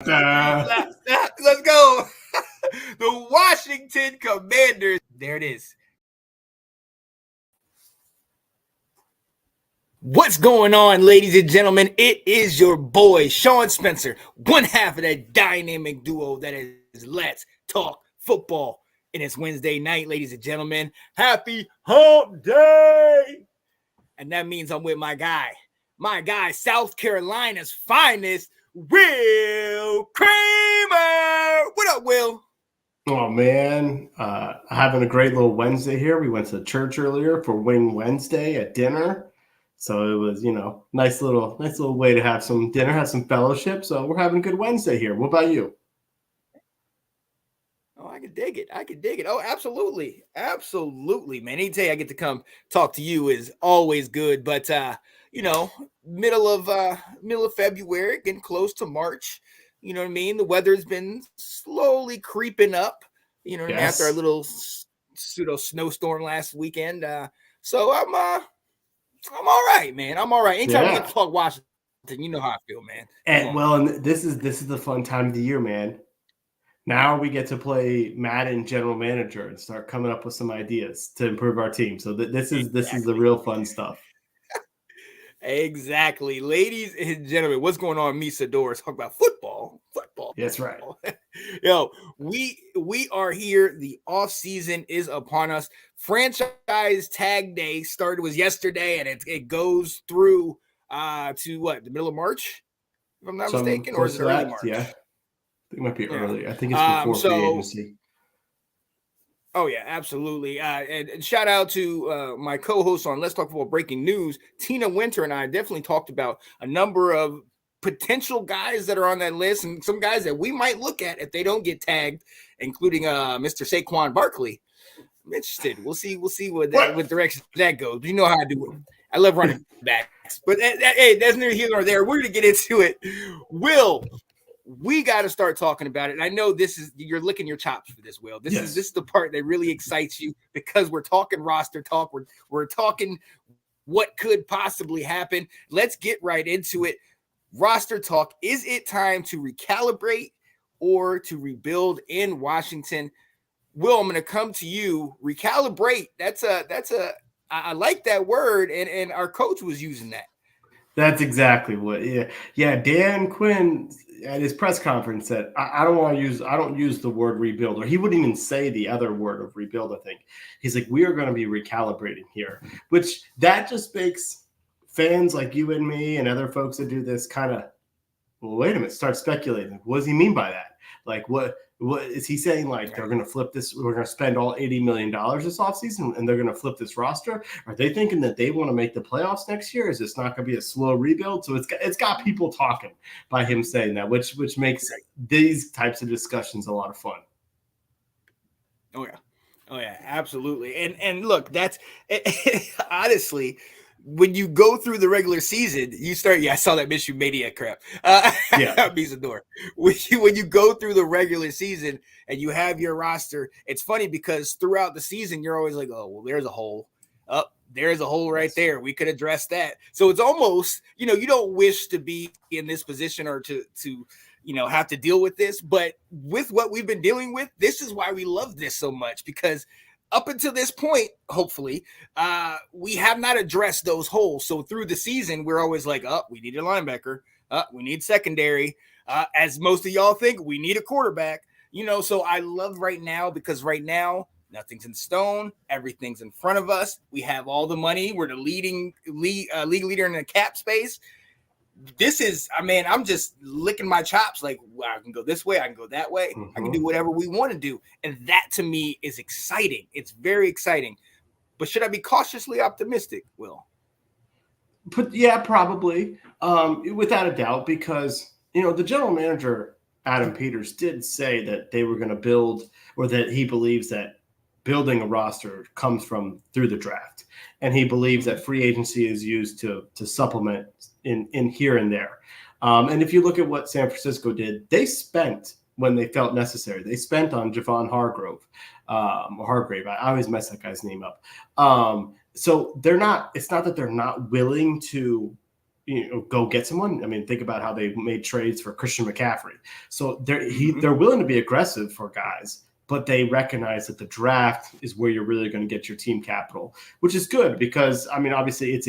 Let's go. The Washington Commanders. There it is. What's going on, ladies and gentlemen? It is your boy, Sean Spencer, one half of that dynamic duo that is Let's Talk Football. And it's Wednesday night, ladies and gentlemen. Happy Hump Day! And that means I'm with my guy, South Carolina's finest, Will Kramer. What up, Will? Oh, man. Having a great little Wednesday here. We went to church earlier for Wing Wednesday at dinner. So it was, nice little way to have some dinner, have some fellowship. So we're having a good Wednesday here. What about you? Oh, I can dig it. Oh, absolutely. Absolutely, man. Any day I get to come talk to you is always good. But middle of February, getting close to March. You know what I mean? The weather's been slowly creeping up, Yes. After our little pseudo snowstorm last weekend. So I'm all right, man. I'm all right. Anytime we get to talk Washington, you know how I feel, man. And this is the fun time of the year, man. Now we get to play Madden general manager and start coming up with some ideas to improve our team. So this is the real fun stuff. Exactly. Ladies and gentlemen, what's going on, Misador? Talk about football. That's right. Yo, we are here. The offseason is upon us. Franchise tag day was yesterday, and it goes through to what, the middle of March, if I'm not mistaken, or is it early March? Yeah. I think it might be early. I think it's before free agency. Oh, yeah, absolutely. And shout out to my co-host on Let's Talk Football Breaking News, Tina Winter, and I definitely talked about a number of potential guys that are on that list and some guys that we might look at if they don't get tagged, including Mr. Saquon Barkley. I'm interested. We'll see what direction that goes. You know how I do it. I love running backs. But, hey, that's neither here nor there. We're going to get into it. Will, we got to start talking about it. And I know you're licking your chops for this, Will. This is the part that really excites you because we're talking roster talk. We're talking what could possibly happen. Let's get right into it. Roster talk. Is it time to recalibrate or to rebuild in Washington? Will, I'm going to come to you. Recalibrate. I like that word. And our coach was using that. That's exactly what. Yeah. Dan Quinn at his press conference said, I don't use the word rebuild, or he wouldn't even say the other word of rebuild. I think he's like, we are going to be recalibrating here, which that just makes fans like you and me and other folks that do this kind of, well, wait a minute, start speculating. What does he mean by that? Like, what is he saying? Like, they're going to flip this, we're going to spend all $80 million this offseason and they're going to flip this roster? Are they thinking that they want to make the playoffs next year? Is this not going to be a slow rebuild? So it's got people talking by him saying that, which makes these types of discussions a lot of fun. Oh yeah, absolutely. And look, that's honestly, when you go through the regular season, you start. Yeah, I saw that Michigan Media crap. Misador. When you go through the regular season and you have your roster, it's funny because throughout the season you're always like, oh well, there's a hole. There's a hole right there. We could address that. So it's almost, you don't wish to be in this position or to have to deal with this. But with what we've been dealing with, this is why we love this so much, because up until this point, hopefully, we have not addressed those holes. So through the season, we're always like, we need a linebacker. We need secondary. As most of y'all think, we need a quarterback. So I love right now, because right now, nothing's in stone. Everything's in front of us. We have all the money. We're the league leader in the cap space. This is, I'm just licking my chops. Like, well, I can go this way. I can go that way. Mm-hmm. I can do whatever we want to do. And that to me is exciting. It's very exciting. But should I be cautiously optimistic, Will? But yeah, probably. Without a doubt, because, the general manager, Adam Peters, did say that they were going to build, or that he believes that building a roster comes through the draft. And he believes that free agency is used to supplement in here and there. And if you look at what San Francisco did, they spent when they felt necessary. They spent on Javon Hargrave. I always mess that guy's name up. So it's not that they're not willing to, go get someone. I mean, think about how they made trades for Christian McCaffrey. So they're willing to be aggressive for guys, but they recognize that the draft is where you're really going to get your team capital, which is good because, I mean, obviously it's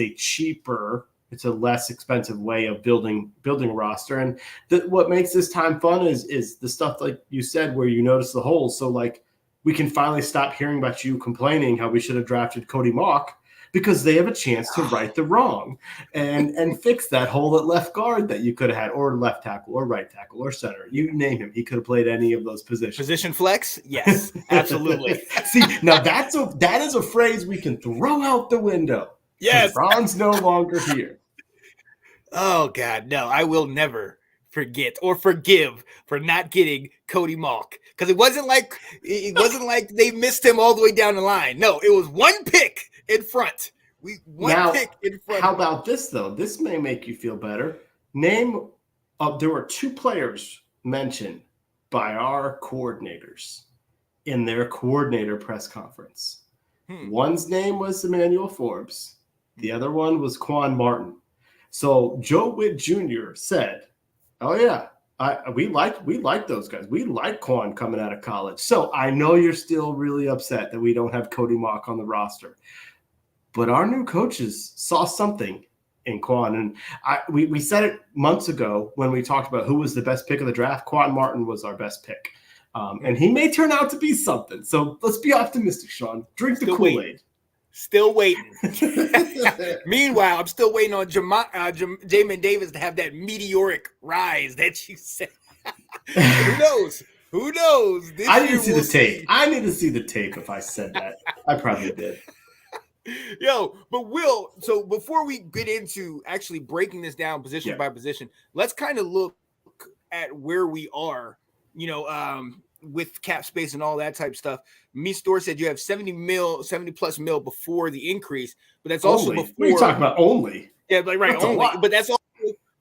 a less expensive way of building a roster. And what makes this time fun is the stuff like you said, where you notice the holes. So like we can finally stop hearing about you complaining how we should have drafted Cody Mock, because they have a chance to right the wrong and fix that hole at left guard that you could have had, or left tackle, or right tackle, or center. You name him. He could have played any of those positions. Position flex? Yes, absolutely. See, now that is a phrase we can throw out the window. Yes. Ron's no longer here. Oh, God, no. I will never forget or forgive for not getting Cody Mock, because it wasn't like they missed him all the way down the line. No, it was one pick in front. Pick in front. How about this though? This may make you feel better. There were 2 players mentioned by our coordinators in their coordinator press conference. One's name was Emmanuel Forbes. The other one was Quan Martin. So Joe Witt Jr. said, "Oh yeah, we like those guys. We like Quan coming out of college. So I know you're still really upset that we don't have Cody Mock on the roster, but our new coaches saw something in Quan." And we said it months ago when we talked about who was the best pick of the draft. Quan Martin was our best pick, and he may turn out to be something. So let's be optimistic, Sean. Drink the Kool-Aid. Still waiting. Meanwhile, I'm still waiting on Jamin Davis to have that meteoric rise that you said. Who knows? Who knows? I need to see the tape. I need to see the tape if I said that. I probably did. Yo, but Will, so before we get into actually breaking this down position by position, let's kind of look at where we are, with cap space and all that type of stuff. Me Store said you have 70 plus mil before the increase, but that's also before. What are you talking about? Only? Yeah, like right, only. But that's also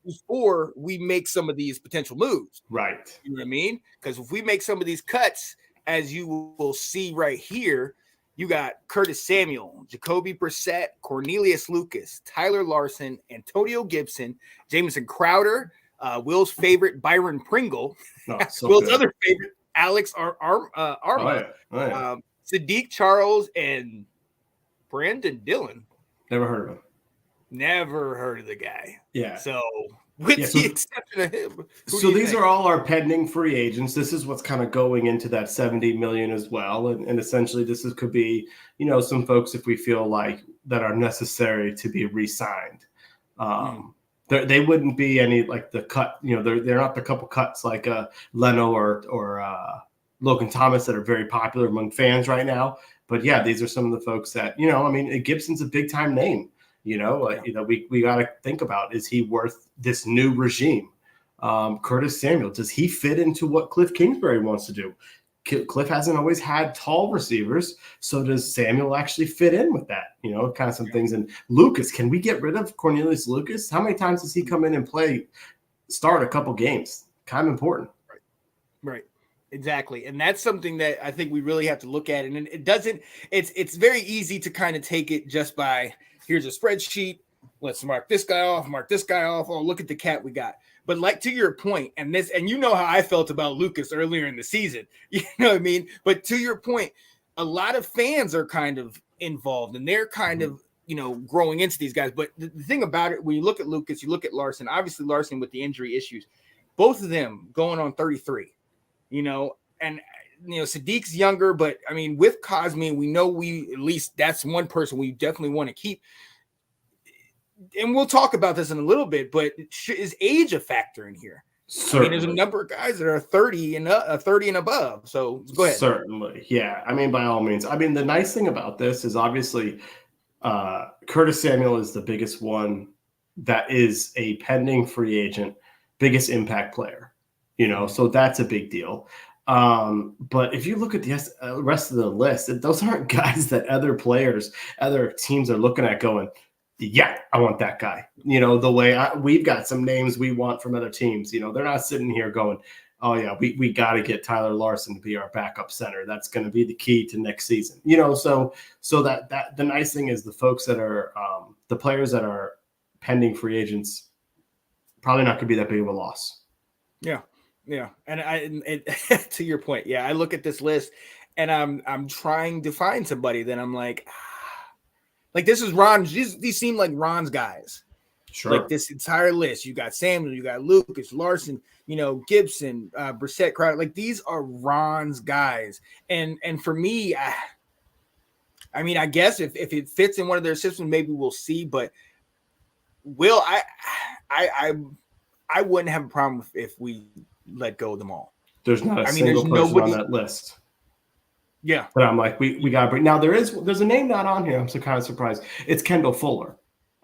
before we make some of these potential moves. Right. You know what I mean? Because if we make some of these cuts, as you will see right here, you got Curtis Samuel, Jacoby Brissett, Cornelius Lucas, Tyler Larson, Antonio Gibson, Jamison Crowder, Will's favorite Byron Pringle, Will's other favorite Alex Arma, Sadiq Charles, and Brandon Dillon. Never heard of him. Never heard of the guy. Yeah. So with the exception of him. So these are all our pending free agents. This is what's kind of going into that 70 million as well. And essentially could be, some folks, if we feel like that, are necessary to be re-signed. They wouldn't be any like the cut, they're not the couple cuts like Leno or Logan Thomas that are very popular among fans right now. But yeah, these are some of the folks that, Gibson's a big time name. We got to think about, is he worth this new regime? Curtis Samuel, does he fit into what Cliff Kingsbury wants to do? Cliff hasn't always had tall receivers, so does Samuel actually fit in with that? Kind of some things. And Lucas, can we get rid of Cornelius Lucas? How many times does he come in and start a couple games? Kind of important. Right. Exactly. And that's something that I think we really have to look at. And it's very easy to kind of take it just by, here's a spreadsheet. Let's mark this guy off. Oh, look at the cap we got. But like to your point, and how I felt about Lucas earlier in the season, you know what I mean? But to your point, a lot of fans are kind of involved and they're kind of, growing into these guys. But the thing about it, when you look at Lucas, you look at Larson, obviously Larson with the injury issues, both of them going on 33, and Sadiq's younger, but I mean, with Cosme, we know at least that's one person we definitely want to keep. And we'll talk about this in a little bit, but is age a factor in here? Certainly. I mean, there's a number of guys that are 30 and above. So go ahead. Certainly. Yeah. I mean, by all means. I mean, the nice thing about this is obviously Curtis Samuel is the biggest one that is a pending free agent, biggest impact player, so that's a big deal. But if you look at the rest of the list, those aren't guys that other teams are looking at going, yeah, I want that guy. The way we've got some names we want from other teams. They're not sitting here going, oh yeah, we got to get Tyler Larson to be our backup center. That's going to be the key to next season. So that the nice thing is the folks that are the players that are pending free agents probably not going to be that big of a loss. Yeah, yeah, and to your point, yeah, I look at this list and I'm trying to find somebody that I'm like this is Ron. These seem like Ron's guys. Sure. Like this entire list, you got Samuel, you got Lucas, Larson, Gibson, Brissett, Crowder. Like these are Ron's guys, and for me, I mean, I guess if it fits in one of their systems, maybe we'll see. But will I wouldn't have a problem if we let go of them all. There's not a I mean, single there's person nobody on that list. Yeah. But I'm like, we got to bring. Now there's a name not on here. I'm so kind of surprised. It's Kendall Fuller.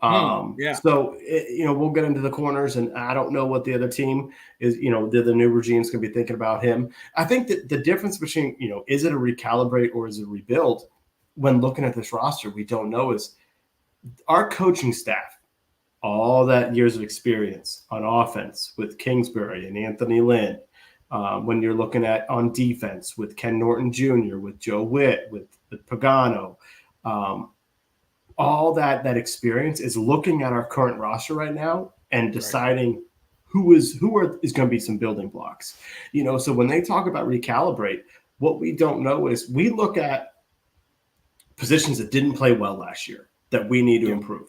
Yeah. So we'll get into the corners, and I don't know what the other team is. The new regime's going to be thinking about him. I think that the difference between is it a recalibrate or is it a rebuild? When looking at this roster, we don't know is our coaching staff, all that years of experience on offense with Kingsbury and Anthony Lynn. When you're looking at on defense with Ken Norton Jr., with Joe Witt, with Pagano, all that experience is looking at our current roster right now and deciding who is going to be some building blocks. So when they talk about recalibrate, what we don't know is we look at positions that didn't play well last year that we need to improve.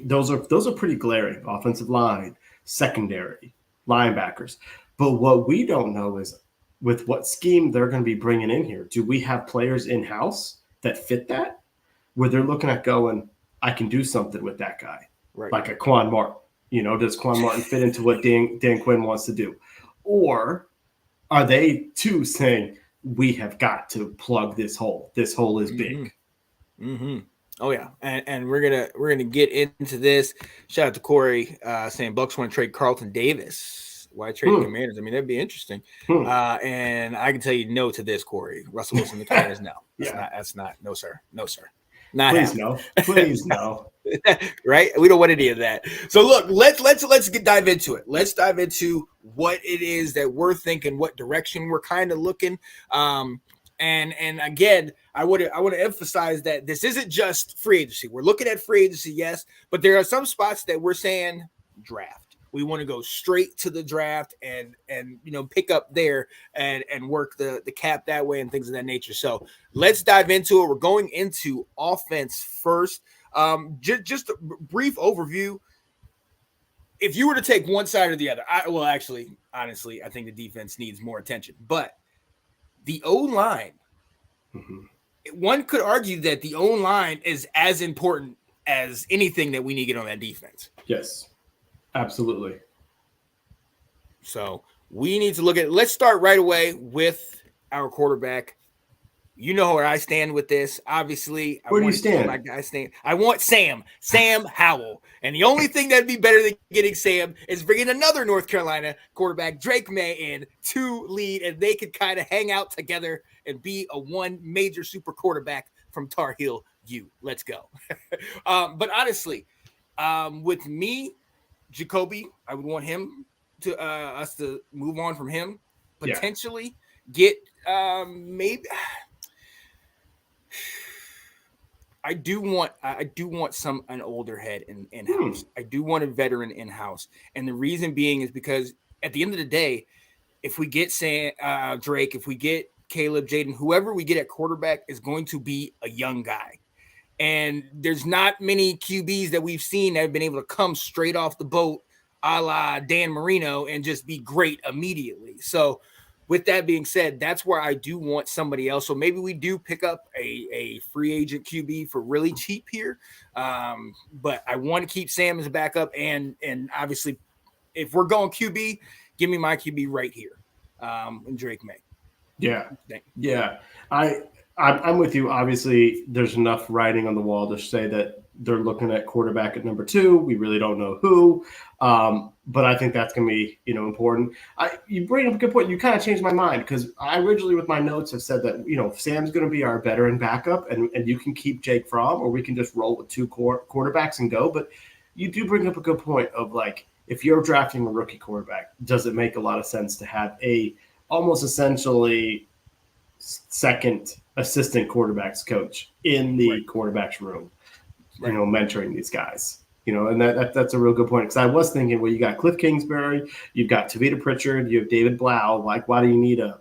Those are pretty glaring. Offensive line, secondary, linebackers. But what we don't know is with what scheme they're going to be bringing in here. Do we have players in-house that fit that? Where they're looking at going, I can do something with that guy. Right. Like a Quan Martin. Does Quan Martin fit into what Dan Quinn wants to do? Or are they too saying, we have got to plug this hole. This hole is big. Mm-hmm. Oh yeah, and we're gonna get into this. Shout out to Corey saying Bucks want to trade Carlton Davis. Why trade the Commanders? I mean, that'd be interesting. And I can tell you no to this, Corey. Russell Wilson, the Commanders, no. That's not. No sir. Not please happening. no. Please no. Right? We don't want any of that. So look, let's dive into it. Let's dive into what it is that we're thinking, what direction we're kind of looking. And again, I want to emphasize that this isn't just free agency. We're looking at free agency, yes, but there are some spots that we're saying draft. We want to go straight to the draft and pick up there and work the cap that way and things of that nature. So let's dive into it. We're going into offense first. Just a brief overview. If you were to take one side or the other, honestly, I think the defense needs more attention. But the O-line, one could argue that the O-line is as important as anything that we need to get on that defense. Yes, absolutely. So we need to look at it. Let's start right away with our quarterback. You know where I stand with this. Obviously, where do you stand? I want Sam Howell. And the only thing that'd be better than getting Sam is bringing another North Carolina quarterback, Drake May, in to lead, and they could kind of hang out together and be a one major super quarterback from Tar Heel U. Let's go. But honestly, with me, Jacoby, I would want him to us to move on from him. Potentially get maybe. I do want an older head in house. I do want a veteran in house, and the reason being is because at the end of the day, if we get Drake, if we get Caleb, Jaden, whoever we get at quarterback is going to be a young guy, and there's not many QBs that we've seen that have been able to come straight off the boat, a la Dan Marino, and just be great immediately. So. With that being said, that's where I do want somebody else. So maybe we do pick up a free agent QB for really cheap here. But I want to keep Sam as a backup. And obviously, if we're going QB, give me my QB right here. And Drake May. Yeah. I'm with you. Obviously, there's enough writing on the wall to say that they're looking at quarterback at number 2. We really don't know who. But I think that's going to be, important. You bring up a good point. You kind of changed my mind because I originally with my notes have said that, Sam's going to be our veteran backup and you can keep Jake Fromm or we can just roll with 2 quarterbacks and go. But you do bring up a good point of like, if you're drafting a rookie quarterback, does it make a lot of sense to have a almost essentially second assistant quarterbacks coach in the quarterbacks room, mentoring these guys? And that's a real good point, because I was thinking, well, you got Cliff Kingsbury, you've got Tavita Pritchard, you have David Blau. Like, why do you need a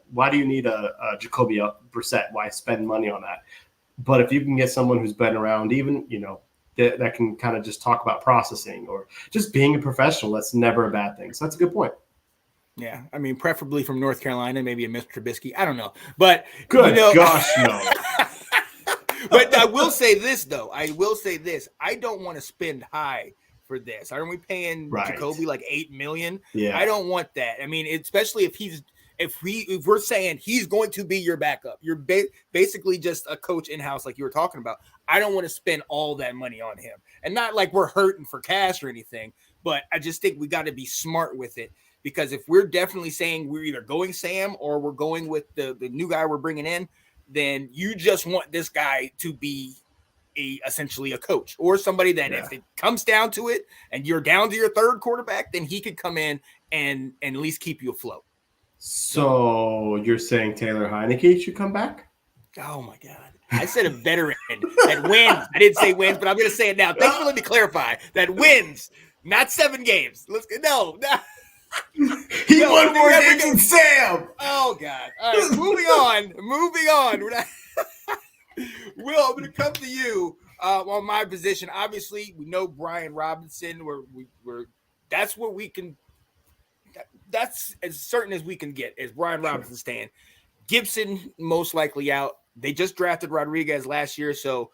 Jacoby Brissett? Why spend money on that? But if you can get someone who's been around, even that can kind of just talk about processing or just being a professional, that's never a bad thing. So that's a good point. Yeah, I mean, preferably from North Carolina, maybe a Mr. Trubisky. I don't know, but good gosh, no. But I will say this, though. I don't want to spend high for this. Aren't we paying Jacoby like $8 million? Yeah. I don't want that. I mean, especially if we're saying he's going to be your backup, you're basically just a coach in-house, like you were talking about. I don't want to spend all that money on him, and not like we're hurting for cash or anything, but I just think we got to be smart with it, because if we're definitely saying we're either going Sam or we're going with the new guy we're bringing in, then you just want this guy to be essentially a coach or somebody that if it comes down to it and you're down to your third quarterback, then he could come in and at least keep you afloat. So you're saying Taylor Heineke should come back? Oh my God. I said a veteran that wins. I didn't say wins, but I'm going to say it now. Thanks for letting me clarify. That wins, not 7 games. Let's go. No. He won more games than Sam. Oh God. All right, moving on. Will, I'm going to come to you on my position. Obviously, we know Brian Robinson. That's what we can. That's as certain as we can get. Is Brian Robinson staying? Gibson most likely out. They just drafted Rodriguez last year, so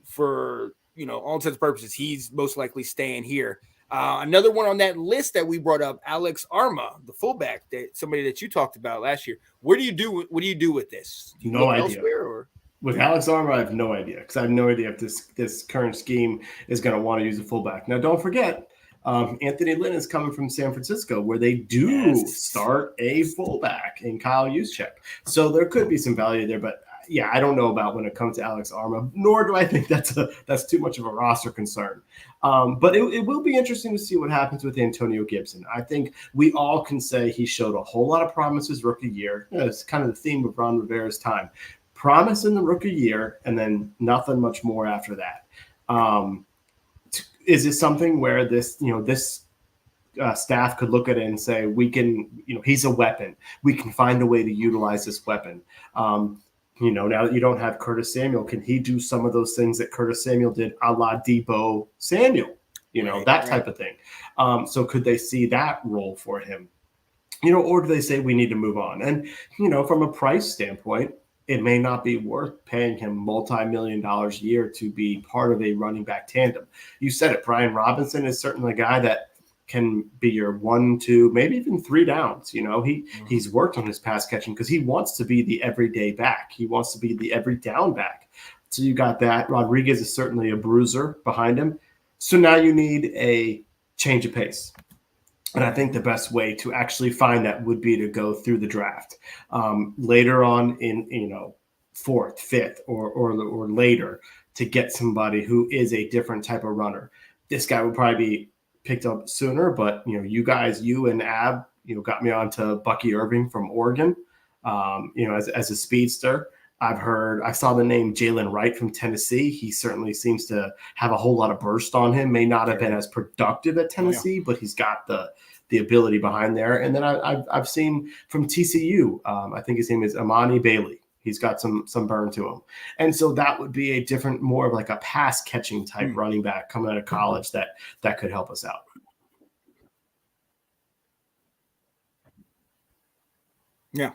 for all intents and purposes, he's most likely staying here. Another one on that list that we brought up, Alex Arma, the fullback, somebody that you talked about last year. What do you do with this? Do you no idea. Elsewhere, or? With Alex Arma, I have no idea, because I have no idea if this current scheme is going to want to use a fullback. Now, don't forget, Anthony Lynn is coming from San Francisco, where they do start a fullback in Kyle Juszczyk. So there could be some value there, but yeah, I don't know about when it comes to Alex Arma, nor do I think that's too much of a roster concern. But it will be interesting to see what happens with Antonio Gibson. I think we all can say he showed a whole lot of promise his rookie year. It's kind of the theme of Ron Rivera's time. Promise in the rookie year, and then nothing much more after that. Is it something where this staff could look at it and say, we can, he's a weapon. We can find a way to utilize this weapon. Now that you don't have Curtis Samuel, can he do some of those things that Curtis Samuel did, a la Debo Samuel, that type of thing. So could they see that role for him? Or do they say we need to move on? And, from a price standpoint, it may not be worth paying him multi-million-dollars a year to be part of a running back tandem. You said it, Brian Robinson is certainly a guy that can be your 1, 2, maybe even 3 downs. He's worked on his pass catching because he wants to be the everyday back. He wants to be the every down back. So you got that. Rodriguez is certainly a bruiser behind him. So now you need a change of pace. And I think the best way to actually find that would be to go through the draft later on in 4th, 5th, or later, to get somebody who is a different type of runner. This guy would probably be picked up sooner, but you and Ab, got me onto Bucky Irving from Oregon, as a speedster. I saw the name Jalen Wright from Tennessee. He certainly seems to have a whole lot of burst on him. May not have been as productive at Tennessee, but he's got the ability behind there. And then I've seen from TCU, I think his name is Amani Bailey. He's got some burn to him. And so that would be a different, more of like a pass catching type running back coming out of college that could help us out. Yeah.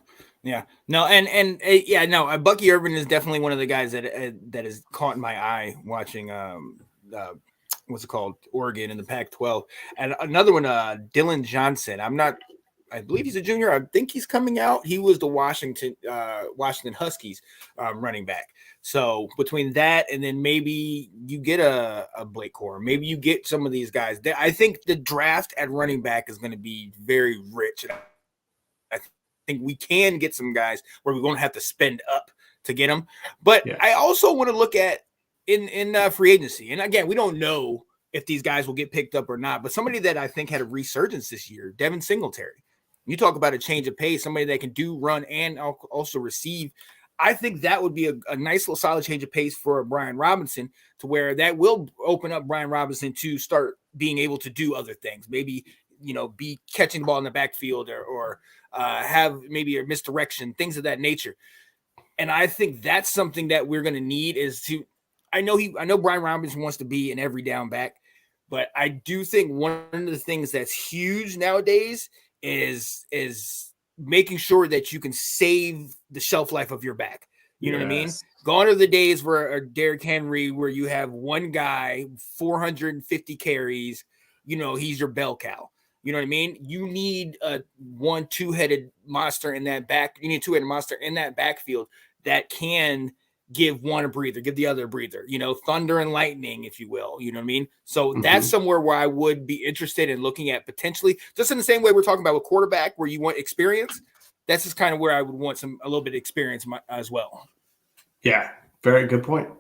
Yeah, no, and Bucky Irvin is definitely one of the guys that has caught my eye watching what's it called, Oregon in the Pac-12, and another one, Dylan Johnson. I believe he's a junior. I think he's coming out. He was the Washington Huskies running back. So between that and then maybe you get a Blake Corum, maybe you get some of these guys. I think the draft at running back is going to be very rich. I think we can get some guys where we won't have to spend up to get them. But I also want to look at in free agency. And again, we don't know if these guys will get picked up or not. But somebody that I think had a resurgence this year, Devin Singletary. You talk about a change of pace, somebody that can do run and also receive. I think that would be a nice little solid change of pace for Brian Robinson, to where that will open up Brian Robinson to start being able to do other things. Maybe, be catching the ball in the backfield, or have maybe a misdirection, things of that nature. And I think that's something that we're going to need is to. I know Brian Robinson wants to be an every down back, but I do think one of the things that's huge nowadays is making sure that you can save the shelf life of your back. You know what I mean? Yes. Gone are the days where Derrick Henry, where you have one guy, 450 carries, he's your bell cow. You know what I mean? You need a two-headed monster in that back. You need a two-headed monster in that backfield that can give one a breather, give the other a breather, thunder and lightning, if you will. You know what I mean? So that's somewhere where I would be interested in looking at potentially, just in the same way we're talking about with quarterback, where you want experience. That's just kind of where I would want a little bit of experience as well. Yeah, very good point.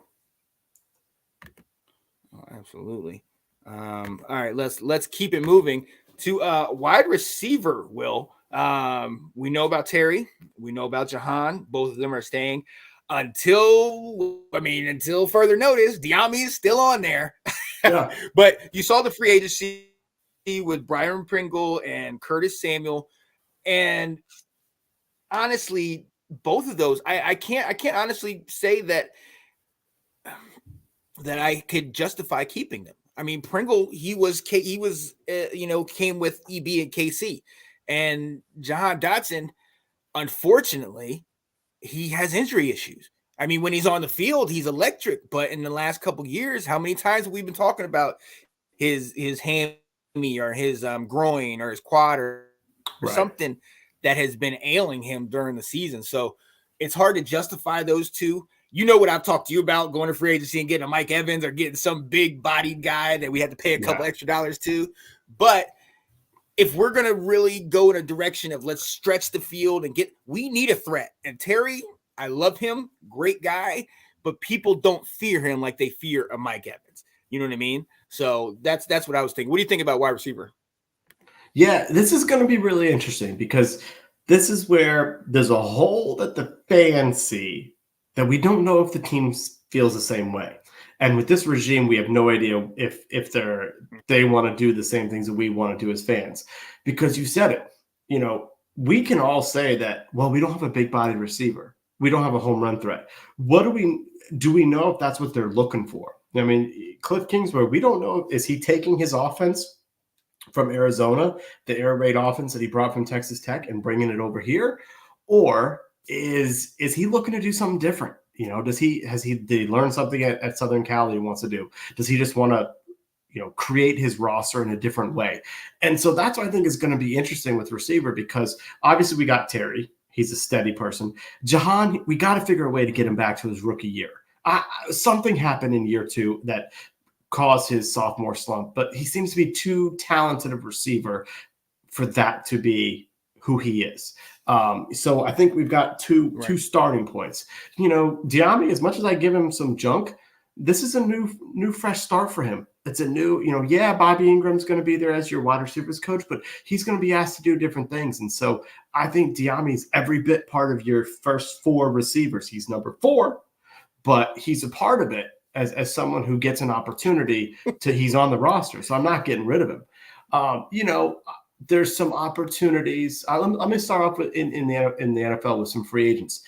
Oh, absolutely. All right, let's keep it moving to wide receiver. Will, we know about Terry, we know about Jahan. Both of them are staying until further notice. Diami is still on there. Yeah. But you saw the free agency with Brian Pringle and Curtis Samuel, and honestly, both of those, I can't honestly say that I could justify keeping them. I mean, Pringle, he was came with EB and KC, and Jahan Dotson, unfortunately, he has injury issues. I mean, when he's on the field, he's electric, but in the last couple of years, how many times have we been talking about his hammy or his groin or his quad or something that has been ailing him during the season? So it's hard to justify those two. You know what I've talked to you about, going to free agency and getting a Mike Evans or getting some big bodied guy that we had to pay a couple extra dollars to. But if we're going to really go in a direction of let's stretch the field and we need a threat. And Terry, I love him, great guy, but people don't fear him like they fear a Mike Evans. You know what I mean? So that's what I was thinking. What do you think about wide receiver? Yeah, this is going to be really interesting because this is where there's a hole that the fans see that we don't know if the team feels the same way. And with this regime, we have no idea if they want to do the same things that we want to do as fans. Because you said it, we can all say that, well, we don't have a big body receiver. We don't have a home run threat. Do we know if that's what they're looking for? I mean, Cliff Kingsbury, we don't know, is he taking his offense from Arizona, the air raid offense that he brought from Texas Tech, and bringing it over here? Or is he looking to do something different? Did he learn something at Southern Cal he wants to do? Does he just want to, create his roster in a different way? And so that's what I think is going to be interesting with receiver, because obviously we got Terry. He's a steady person. Jahan, we got to figure a way to get him back to his rookie year. Something happened in year 2 that caused his sophomore slump, but he seems to be too talented of a receiver for that to be who he is. So I think we've got two starting points. Diami, as much as I give him some junk, this is a new fresh start for him. It's a new, Bobby Ingram's going to be there as your wide receivers coach, but he's going to be asked to do different things. And so I think Diami's every bit part of your first 4 receivers. He's number 4, but he's a part of it as someone who gets an opportunity he's on the roster. So I'm not getting rid of him. There's some opportunities. Let me start off with in the NFL with some free agents.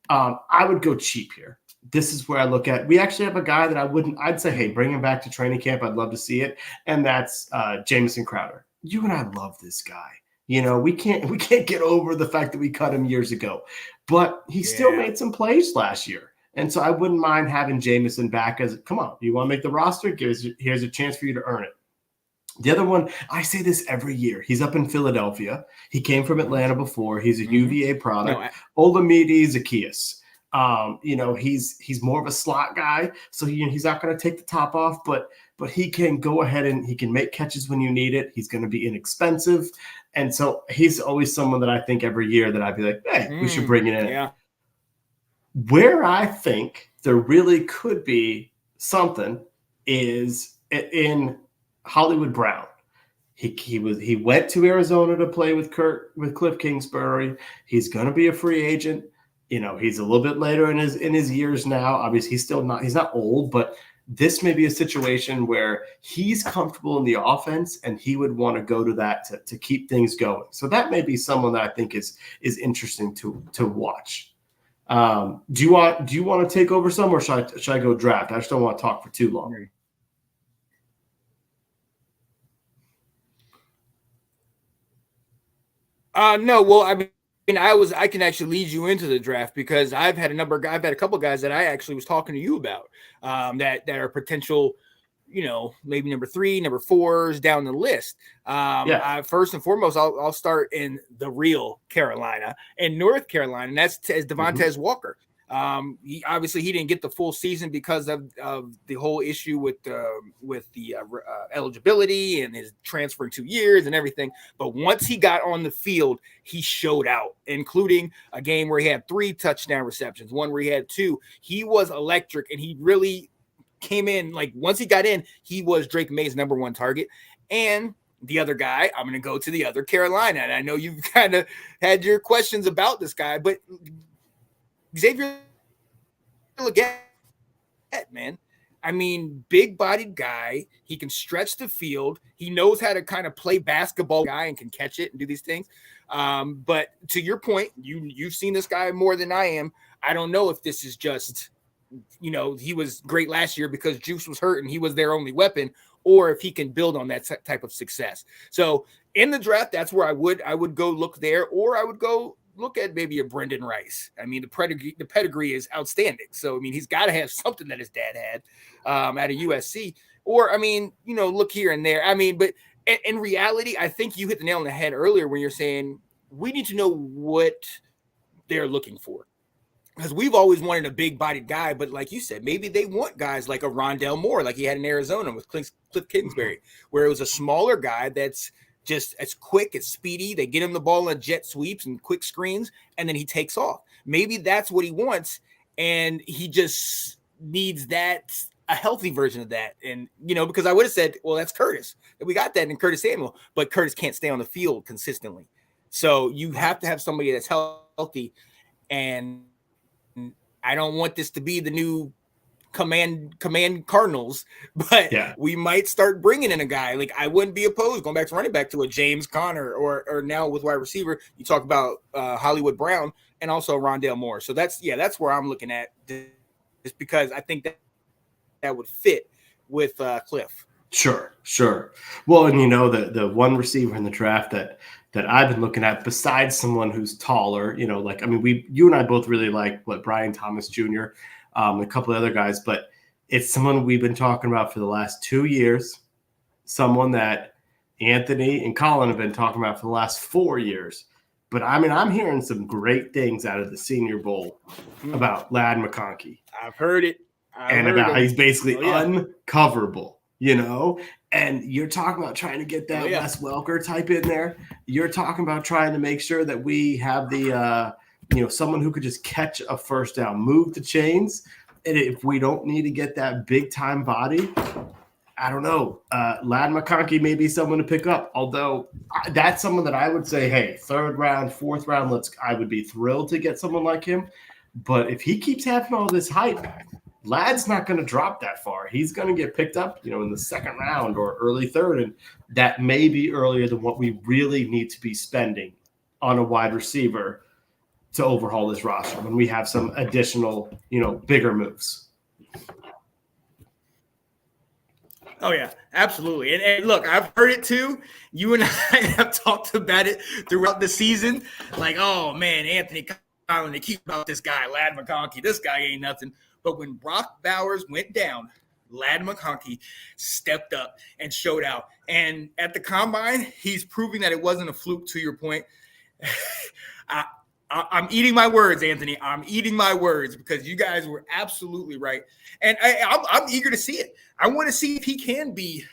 I would go cheap here. This is where I look at. We actually have a guy that I'd say, hey, bring him back to training camp. I'd love to see it, and that's Jamison Crowder. You and I love this guy. We can't get over the fact that we cut him years ago, but he still made some plays last year. And so I wouldn't mind having Jamison back come on, you want to make the roster? Here's a chance for you to earn it. The other one, I say this every year. He's up in Philadelphia. He came from Atlanta before. He's a UVA product. Olamide Zaccheaus. He's more of a slot guy, so he's not going to take the top off, but he can go ahead and he can make catches when you need it. He's going to be inexpensive, and so he's always someone that I think every year that I'd be like, hey, we should bring it in. Yeah. Where I think there really could be something is in Hollywood Brown. He went to Arizona to play with Cliff Kingsbury. He's going to be a free agent. He's a little bit later in his years now. Obviously, he's not old, but this may be a situation where he's comfortable in the offense and he would want to go to that to keep things going. So that may be someone that I think is interesting to watch. Do you want to take over some, or should I go draft? I just don't want to talk for too long. No, well, I mean, I can actually lead you into the draft because I've had a couple of guys that I actually was talking to you about that are potential, maybe number 3, number 4s down the list. First and foremost, I'll start in the real Carolina and North Carolina, and that's Devontae Walker. He didn't get the full season because of the whole issue with the eligibility and his transferring 2 years and everything. But once he got on the field, he showed out, including a game where he had 3 touchdown receptions, one where he had 2. He was electric, and he really came in. Like, once he got in, he was Drake May's number 1 target. And the other guy, I'm going to go to the other Carolina. And I know you've kind of had your questions about this guy, but Xavier Legette, man. I mean, big-bodied guy. He can stretch the field. He knows how to kind of play basketball guy and can catch it and do these things. But to your point, you've seen this guy more than I am. I don't know if this is just, he was great last year because Juice was hurt and he was their only weapon, or if he can build on that type of success. So in the draft, that's where I would go look there, or I would go look at maybe a Brendan Rice. I mean, the pedigree is outstanding. So, I mean, he's got to have something that his dad had at a USC. Or, I mean, look here and there. I mean, but in reality, I think you hit the nail on the head earlier when you're saying we need to know what they're looking for. Because we've always wanted a big-bodied guy, but like you said, maybe they want guys like a Rondell Moore, like he had in Arizona with Cliff Kingsbury, where it was a smaller guy that's just as quick, as speedy. They get him the ball in jet sweeps and quick screens, and then he takes off. Maybe that's what he wants, and he just needs a healthy version of that. And, because I would have said, well, that's Curtis. We got that in Curtis Samuel, but Curtis can't stay on the field consistently. So you have to have somebody that's healthy, and I don't want this to be the new command Cardinals, but we might start bringing in a guy. Like, I wouldn't be opposed going back to running back to a James Conner, or now with wide receiver, you talk about Hollywood Brown and also Rondell Moore. So that's where I'm looking at, just because I think that would fit with Cliff. Sure. Well, and the one receiver in the draft that I've been looking at, besides someone who's taller, you and I both really like Brian Thomas Jr., a couple of other guys, but it's someone we've been talking about for the last 2 years, someone that Anthony and Colin have been talking about for the last 4 years. But I mean, I'm hearing some great things out of the Senior Bowl about Ladd McConkey. I've heard it. How he's basically uncoverable, and you're talking about trying to get that Wes Welker type in there. You're talking about trying to make sure that we have the, someone who could just catch a first down, move the chains. And if we don't need to get that big time body, I don't know. Ladd McConkey may be someone to pick up, although that's someone that I would say, hey, 3rd round, 4th round, I would be thrilled to get someone like him. But if he keeps having all this hype, Ladd's not going to drop that far. He's going to get picked up, in the 2nd round or early 3rd, and that may be earlier than what we really need to be spending on a wide receiver to overhaul this roster when we have some additional, bigger moves. Oh, yeah, absolutely. And look, I've heard it too. You and I have talked about it throughout the season. Like, oh, man, Anthony Collin, they keep about this guy, Ladd McConkey. This guy ain't nothing. But when Brock Bowers went down, Ladd McConkey stepped up and showed out. And at the Combine, he's proving that it wasn't a fluke, to your point. I'm eating my words, Anthony. I'm eating my words, because you guys were absolutely right. And I'm eager to see it. I want to see if he can be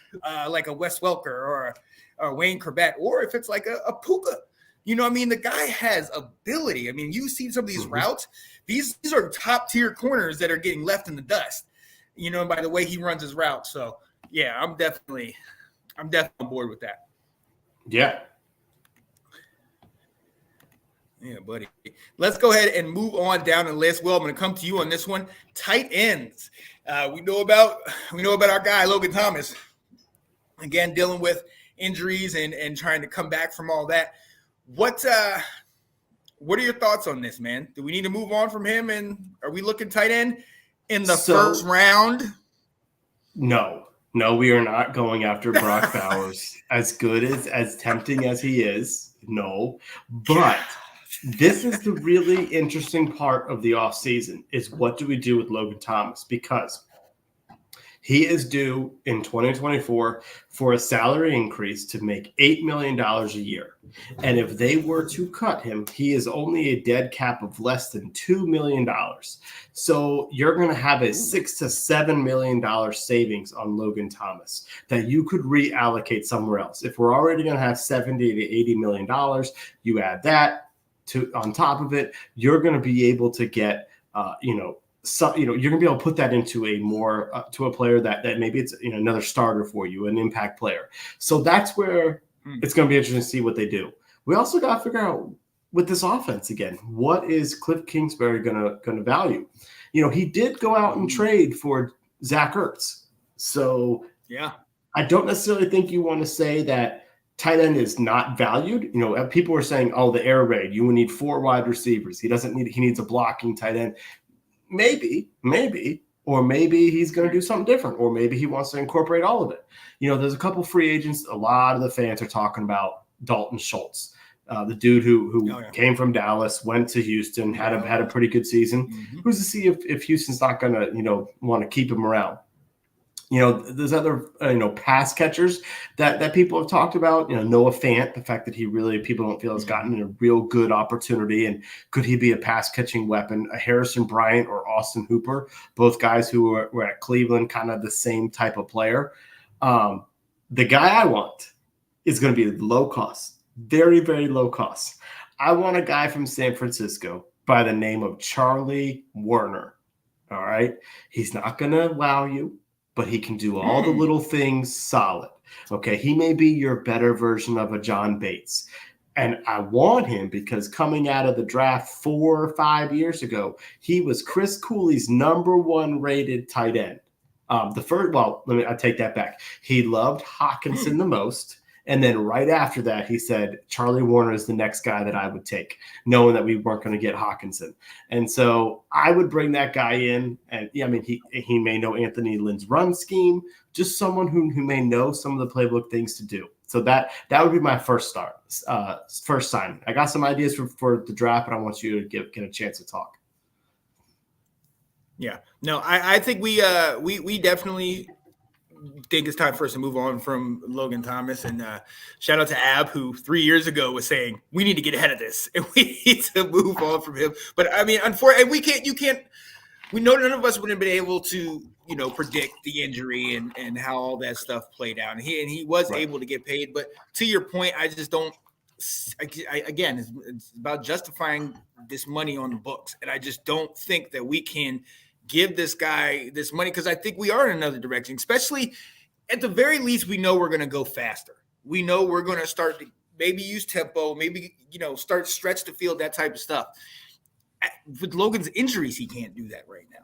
like a Wes Welker or a Wayne Corbett, or if it's like a Puka. The guy has ability. I mean, you see some of these routes. These are top-tier corners that are getting left in the dust, by the way he runs his route. So, yeah, I'm definitely on board with that. Yeah. Yeah, buddy. Let's go ahead and move on down the list. Well, I'm going to come to you on this one. Tight ends. We know about our guy Logan Thomas. Again, dealing with injuries and trying to come back from all that. What are your thoughts on this, man? Do we need to move on from him? And are we looking tight end in the first round? No, we are not going after Brock Bowers. As good as tempting as he is, no. But this is the really interesting part of the offseason is what do we do with Logan Thomas? Because he is due in 2024 for a salary increase to make $8 million a year. And if they were to cut him, he is only a dead cap of less than $2 million. So you're going to have a $6 to $7 million savings on Logan Thomas that you could reallocate somewhere else. If we're already going to have $70 to $80 million, you add that on top of it, you're going to be able to get, you're going to be able to put that into a more to a player that maybe it's another starter for you, an impact player. So that's where it's going to be interesting to see what they do. We also got to figure out with this offense again, what is Cliff Kingsbury going to value? He did go out and trade for Zach Ertz. So yeah, I don't necessarily think you want to say that tight end is not valued. People were saying, oh, the air raid, you would need 4 wide receivers. He needs a blocking tight end. Maybe, or maybe he's going to do something different, or maybe he wants to incorporate all of it. There's a couple free agents. A lot of the fans are talking about Dalton Schultz, the dude who came from Dallas, went to Houston, had a pretty good season. Mm-hmm. Who's to see if Houston's not going to, want to keep him around? There's other, pass catchers that people have talked about. Noah Fant, the fact that he really, people don't feel has gotten a real good opportunity. And could he be a pass catching weapon? A Harrison Bryant or Austin Hooper, both guys who were at Cleveland, kind of the same type of player. The guy I want is going to be low cost, very, very low cost. I want a guy from San Francisco by the name of Charlie Werner. All right. He's not going to wow you, but he can do all the little things solid. Okay, he may be your better version of a John Bates. And I want him because coming out of the draft 4 or 5 years ago, he was Chris Cooley's #1 rated tight end. I take that back. He loved Hawkinson the most. And then right after that, he said, Charlie Werner is the next guy that I would take, knowing that we weren't going to get Hawkinson. And so I would bring that guy in. And he may know Anthony Lynn's run scheme, just someone who may know some of the playbook things to do. So that would be my first sign. I got some ideas for the draft, but I want you to get a chance to talk. Yeah, no, I think we definitely think it's time for us to move on from Logan Thomas. And shout out to Ab, who 3 years ago was saying we need to get ahead of this and we need to move on from him. But I mean, unfortunately, we know none of us would have been able to, predict the injury and how all that stuff played out. And he was able to get paid. But to your point, I just don't. Again, it's about justifying this money on the books, and I just don't think that we can give this guy this money because I think we are in another direction. Especially at the very least, we know we're going to go faster. We know we're going to start to maybe use tempo, maybe start stretch the field, that type of stuff. With Logan's injuries, he can't do that right now.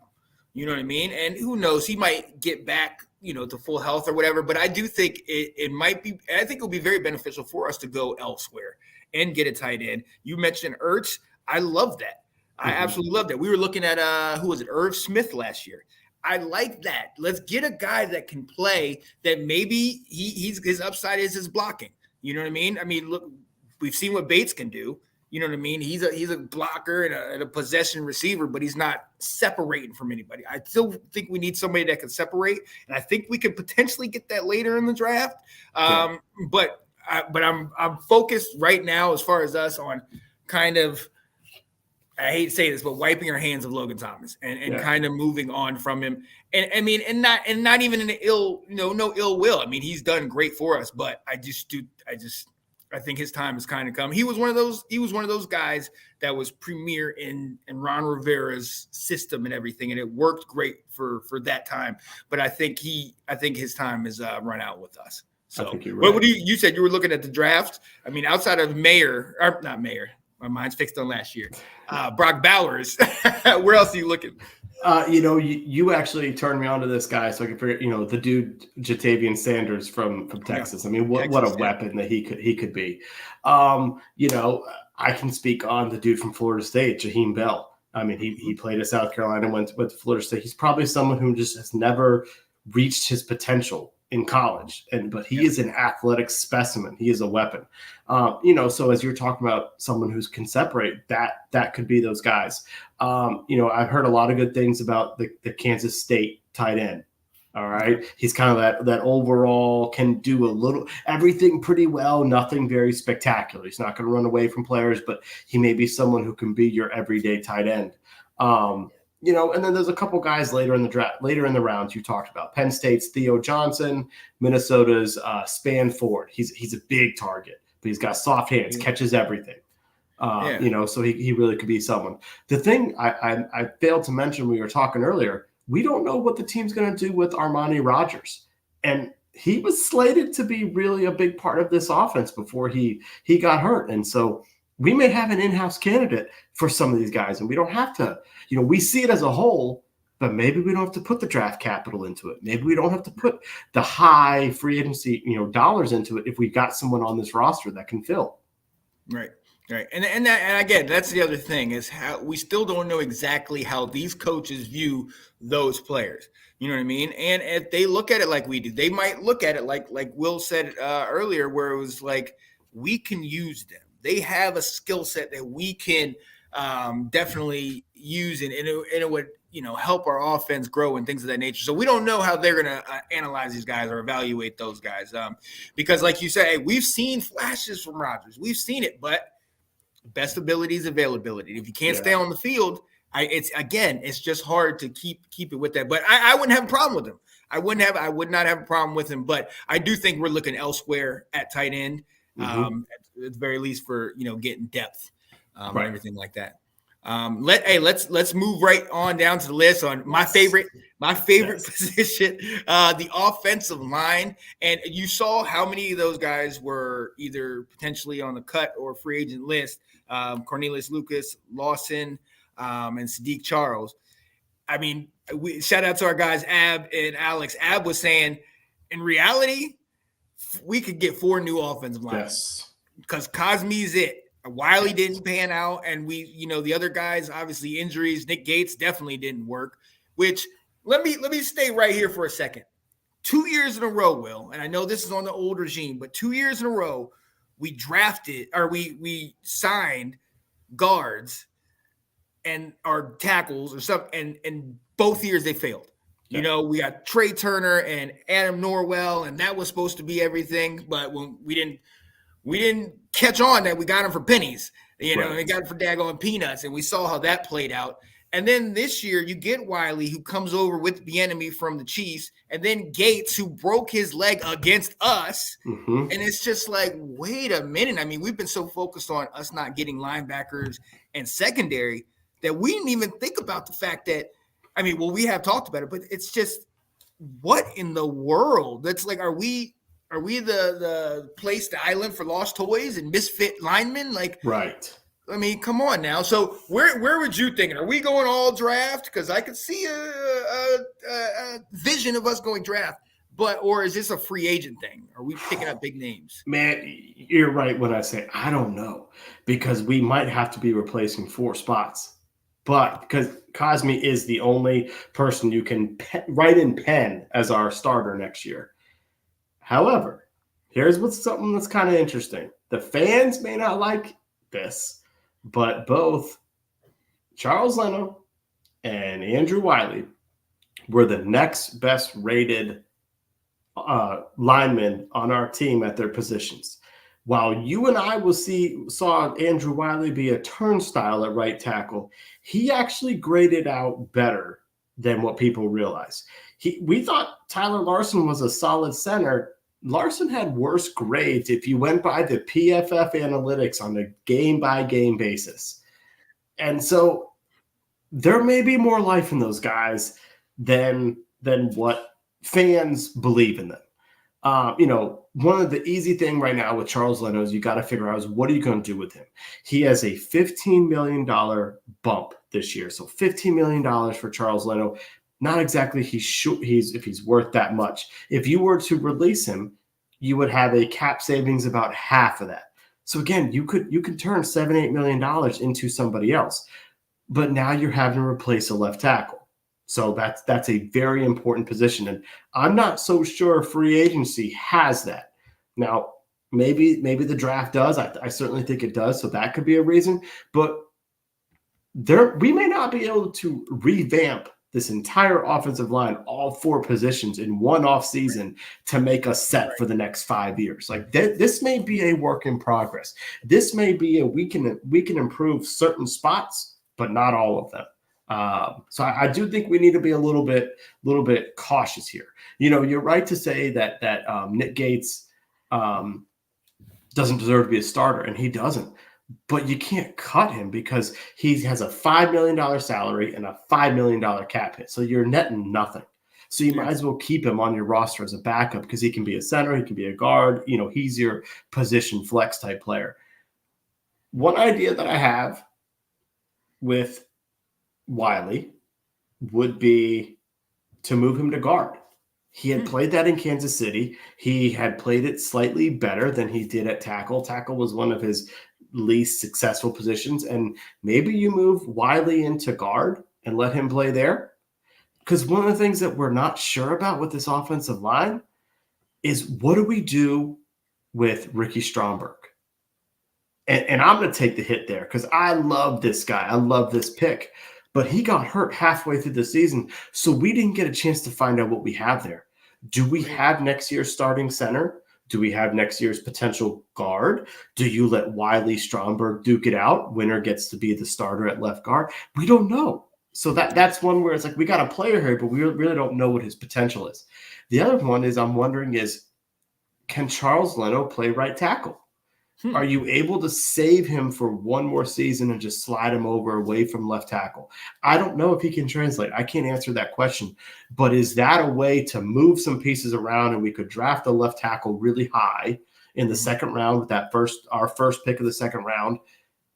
You know what I mean? And who knows? He might get back, to full health or whatever. But I do think it might be. I think it'll be very beneficial for us to go elsewhere and get a tight end. You mentioned Ertz. I love that. I absolutely love that. We were looking at who was it? Irv Smith last year. I like that. Let's get a guy that can play. That maybe his upside is his blocking. You know what I mean? I mean, look, we've seen what Bates can do. You know what I mean? He's a blocker and a possession receiver, but he's not separating from anybody. I still think we need somebody that can separate, and I think we could potentially get that later in the draft. But I'm focused right now as far as us on kind of. I hate to say this, but wiping our hands of Logan Thomas and kind of moving on from him. And I mean, and not even in no ill will. I mean, he's done great for us, but I think his time has kind of come. He was one of those guys that was premier in Ron Rivera's system and everything, and it worked great for that time. But I think his time is run out with us. So, I think you're right. What you said you were looking at the draft? I mean, outside of My mind's fixed on last year. Brock Bowers. Where else are you looking? You actually turned me on to this guy, so I could figure, the dude Jatavian Sanders from Texas. I mean, what a weapon that he could be. I can speak on the dude from Florida State, Jaheim Bell. I mean, he played at South Carolina, went to Florida State. He's probably someone who just has never reached his potential in college, but he is an athletic specimen. He is a weapon. So as you're talking about someone who can separate, that could be those guys. I've heard a lot of good things about the Kansas State tight end. All right. He's kind of that overall can do everything pretty well, nothing very spectacular. He's not going to run away from players, but he may be someone who can be your everyday tight end. And then there's a couple guys later in the rounds you talked about. Penn State's Theo Johnson, Minnesota's Span Ford. He's a big target, but he's got soft hands, catches everything. So he really could be someone. The thing I failed to mention when we were talking earlier, we don't know what the team's going to do with Armani Rogers. And he was slated to be really a big part of this offense before he got hurt. And so we may have an in-house candidate for some of these guys, and we don't have to, we see it as a whole, but maybe we don't have to put the draft capital into it. Maybe we don't have to put the high free agency, dollars into it if we've got someone on this roster that can fill. Right. Right. And again, that's the other thing is how we still don't know exactly how these coaches view those players. You know what I mean? And if they look at it like we do, they might look at it like Will said earlier, where it was like, we can use them. They have a skill set that we can definitely use and it would, help our offense grow and things of that nature. So we don't know how they're going to analyze these guys or evaluate those guys. Because like you say, we've seen flashes from Rodgers. We've seen it, but best ability is availability. If you can't stay on the field, it's just hard to keep it with that. But I wouldn't have a problem with him. I would not have a problem with him. But I do think we're looking elsewhere at tight end, at the very least for getting depth and everything like that. Let's move right on down to the list on my favorite position, the offensive line. And you saw how many of those guys were either potentially on the cut or free agent list. Cornelius Lucas, Lawson, and Sadiq Charles. I mean, shout out to our guys, Ab and Alex. Ab was saying, in reality, we could get 4 new offensive linemen. Yes. Because Cosme's it. Wiley didn't pan out, and the other guys, obviously injuries. Nick Gates definitely didn't work. Which let me stay right here for a second. 2 years in a row, Will, and I know this is on the old regime, but 2 years in a row, we signed guards and our tackles or something, and both years they failed. Yeah. We got Trey Turner and Adam Norwell, and that was supposed to be everything, but when we didn't catch on that we got him for pennies, and we got him for daggone peanuts, and we saw how that played out. And then this year you get Wiley, who comes over with the enemy from the Chiefs, and then Gates, who broke his leg against us. Mm-hmm. And it's just like, wait a minute. I mean, we've been so focused on us not getting linebackers and secondary that we didn't even think about the fact that, we have talked about it, but it's just, what in the world? That's like, are we the place, the island for lost toys and misfit linemen? Like, right. Come on now. So where would you think? Are we going all draft? Because I could see a vision of us going draft. Or is this a free agent thing? Are we picking up big names? Man, you're right when I say I don't know, because we might have to be replacing 4 spots. But because Cosme is the only person you can write in pen as our starter next year. However, here's something that's kind of interesting. The fans may not like this, but both Charles Leno and Andrew Wiley were the next best rated linemen on our team at their positions. While you and I saw Andrew Wiley be a turnstile at right tackle, he actually graded out better than what people realize. We thought Tyler Larson was a solid center. Larson had worse grades if you went by the PFF analytics on a game-by-game basis. And so there may be more life in those guys than what fans believe in them. One of the easy thing right now with Charles Leno is you got to figure out is what are you going to do with him? He has a $15 million bump this year. So $15 million for Charles Leno. Not exactly if he's worth that much. If you were to release him, you would have a cap savings about half of that. So again, you could turn $7-8 million into somebody else. But now you're having to replace a left tackle. So that's a very important position. And I'm not so sure free agency has that. Now, maybe the draft does. I certainly think it does. So that could be a reason. But we may not be able to revamp this entire offensive line, all 4 positions in one offseason to make us set for the next 5 years. Like this may be a work in progress. This may be we can improve certain spots, but not all of them. So I do think we need to be a little bit cautious here. You're right to say that Nick Gates doesn't deserve to be a starter, and he doesn't. But you can't cut him because he has a $5 million salary and a $5 million cap hit. So you're netting nothing. So you might as well keep him on your roster as a backup because he can be a center, he can be a guard. He's your position flex type player. One idea that I have with Wiley would be to move him to guard. He had played that in Kansas City. He had played it slightly better than he did at tackle. Tackle was one of his least successful positions. And maybe you move Wiley into guard and let him play there. Because one of the things that we're not sure about with this offensive line is what do we do with Ricky Stromberg? And I'm going to take the hit there because I love this guy. I love this pick. But he got hurt halfway through the season, so we didn't get a chance to find out what we have there. Do we have next year's starting center? Do we have next year's potential guard? Do you let Wiley Stromberg duke it out? Winner gets to be the starter at left guard. We don't know. So that's one where it's like we got a player here, but we really don't know what his potential is. The other one is I'm wondering is, can Charles Leno play right tackle? Are you able to save him for one more season and just slide him over away from left tackle? I don't know if he can translate. I can't answer that question. But is that a way to move some pieces around and we could draft a left tackle really high in the second round with our first pick of the second round?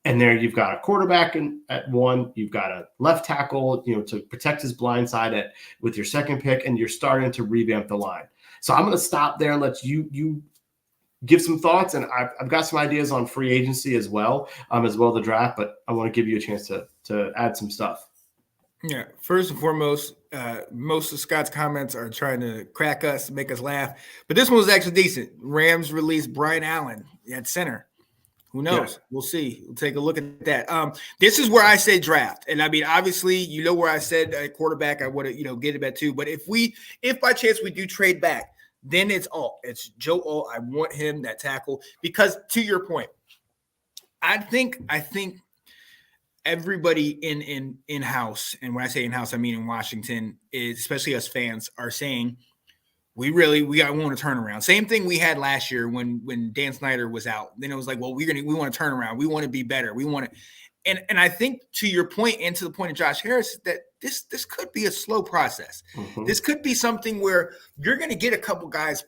And there you've got a quarterback at 1, you've got a left tackle, to protect his blind side with your second pick, and you're starting to revamp the line. So I'm going to stop there and let you give some thoughts, and I've got some ideas on free agency as well the draft, but I want to give you a chance to add some stuff. Yeah, first and foremost, most of Scott's comments are trying to crack us, make us laugh, but this one was actually decent. Rams released Brian Allen at center. Who knows? Yeah. We'll see. We'll take a look at that. This is where I say draft, and I mean, obviously, where I said quarterback, I would have, get it at 2. But if by chance we do trade back, then it's Joe Alt. I want him, that tackle, because to your point, I think everybody in-house, and when I say in-house, I mean in Washington, especially us fans, are saying we want a turnaround. Same thing we had last year when Dan Snyder was out. Then it was like, well, we want to turn around. We want to be better. We want to. And I think to your point and to the point of Josh Harris, that this could be a slow process. Mm-hmm. This could be something where you're going to get a couple guys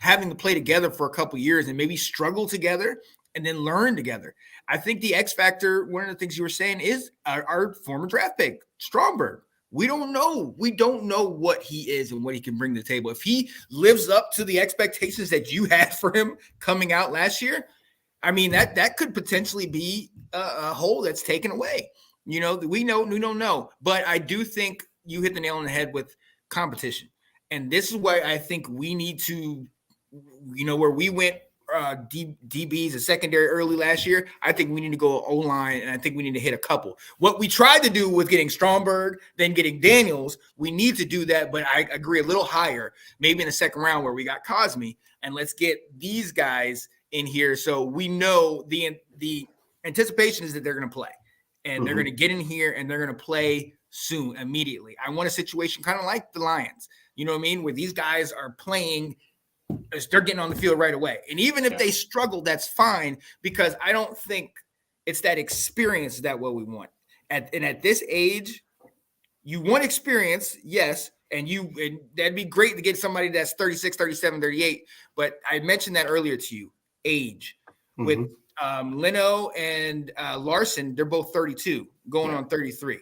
having to play together for a couple years and maybe struggle together and then learn together. I think the X factor, one of the things you were saying, is our former draft pick, Stromberg. We don't know. We don't know what he is and what he can bring to the table. If he lives up to the expectations that you had for him coming out last year, I mean, that could potentially be a hole that's taken away. We don't know. But I do think you hit the nail on the head with competition. And this is why I think we need to, where we went DBs, a secondary early last year, I think we need to go O-line, and I think we need to hit a couple. What we tried to do with getting Stromberg, then getting Daniels, we need to do that, but I agree a little higher, maybe in the second round where we got Cosme, and let's get these guys in here so we know the anticipation is that they're going to play, and they're going to get in here, and they're going to play soon, immediately. I want a situation kind of like the Lions, you know what I mean, where these guys are playing – they're getting on the field right away. And even if they struggle, that's fine, because I don't think it's that experience that what we want. At this age, you want experience, yes, and that'd be great to get somebody that's 36, 37, 38. But I mentioned that earlier to you, age. With Leno and Larson, they're both 32, going on 33.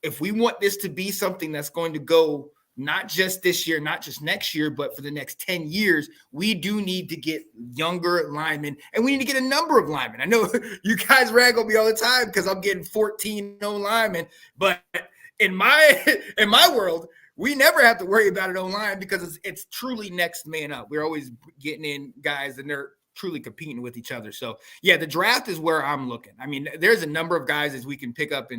If we want this to be something that's going to go not just this year, not just next year, but for the next 10 years, we do need to get younger linemen, and we need to get a number of linemen. I know you guys rag on me all the time because I'm getting 14 linemen, but in my world, we never have to worry about an O-line because it's truly next man up. We're always getting in guys, and they're truly competing with each other. So, yeah, the draft is where I'm looking. I mean, there's a number of guys as we can pick up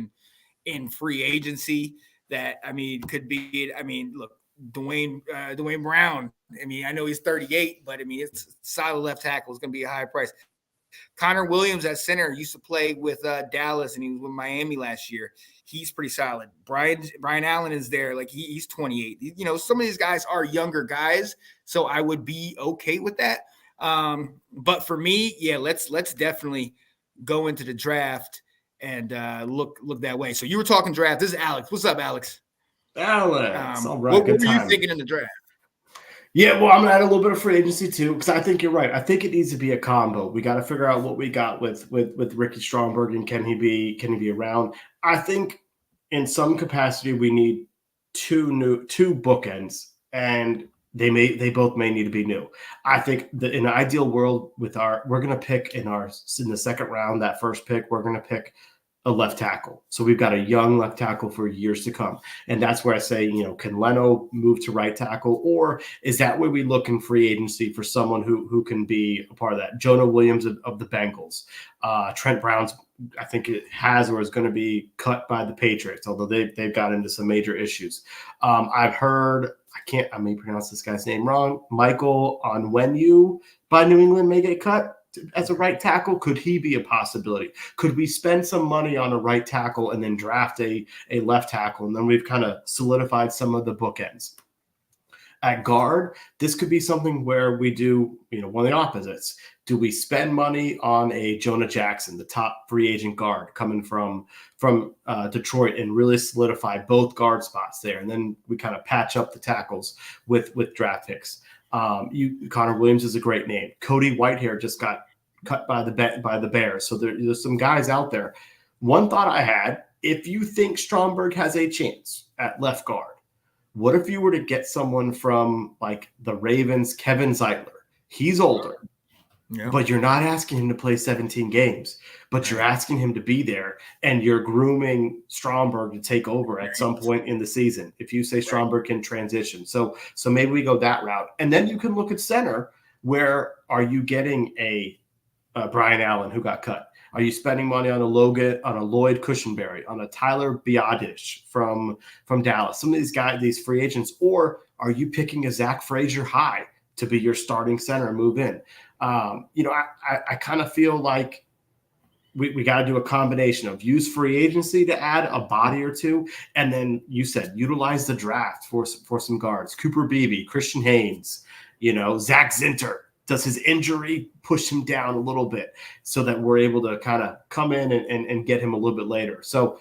in free agency that, I mean, could be, I mean, look, Dwayne Brown. I mean, I know he's 38, but I mean, it's solid left tackle. It's going to be a high price. Connor Williams at center used to play with Dallas, and he was with Miami last year. He's pretty solid. Brian Allen is there. Like he's 28. You know, some of these guys are younger guys, so I would be okay with that. But for me, yeah, let's definitely go into the draft and look that way. So you were talking draft. This is Alex. What's up, Alex? Alex. All right. What were you thinking in the draft? Yeah, well, I'm gonna add a little bit of free agency too, because I think you're right. I think it needs to be a combo. We got to figure out what we got with Ricky Stromberg, and can he be around? I think in some capacity we need two bookends, and they both may need to be new. I think that in an ideal world, we're gonna pick in the second round, that first pick, we're gonna pick a left tackle. So we've got a young left tackle for years to come. And that's where I say, you know, can Leno move to right tackle, or is that where we look in free agency for someone who can be a part of that? Jonah Williams of the Bengals. Trent Brown's, I think it has or is going to be cut by the Patriots, although they've got into some major issues. I've heard, I may pronounce this guy's name wrong, Michael Onwenu by New England may get cut as a right tackle. Could he be a possibility? Could we spend some money on a right tackle and then draft a left tackle? And then we've kind of solidified some of the bookends. At guard, this could be something where we do, you know, one of the opposites. Do we spend money on a Jonah Jackson, the top free agent guard coming from Detroit, and really solidify both guard spots there? And then we kind of patch up the tackles with draft picks. Connor Williams is a great name. Cody Whitehair just got cut by the Bears. So there's some guys out there. One thought I had, if you think Stromberg has a chance at left guard, what if you were to get someone from like the Ravens, Kevin Zeitler? He's older, but you're not asking him to play 17 games, but you're asking him to be there, and you're grooming Stromberg to take over at some point in the season if you say Stromberg can transition. So maybe we go that route. And then you can look at center. Where are you getting a Brian Allen who got cut? Are you spending money on a Lloyd Cushenberry, on a Tyler Biadasz from Dallas? Some of these guys, these free agents, or are you picking a Zach Frazier high to be your starting center and move in? You know, I kind of feel like we got to do a combination of use free agency to add a body or two, and then you said utilize the draft for some guards. Cooper Beebe, Christian Haynes, you know, Zach Zinter. Does his injury push him down a little bit so that we're able to kind of come in and get him a little bit later? So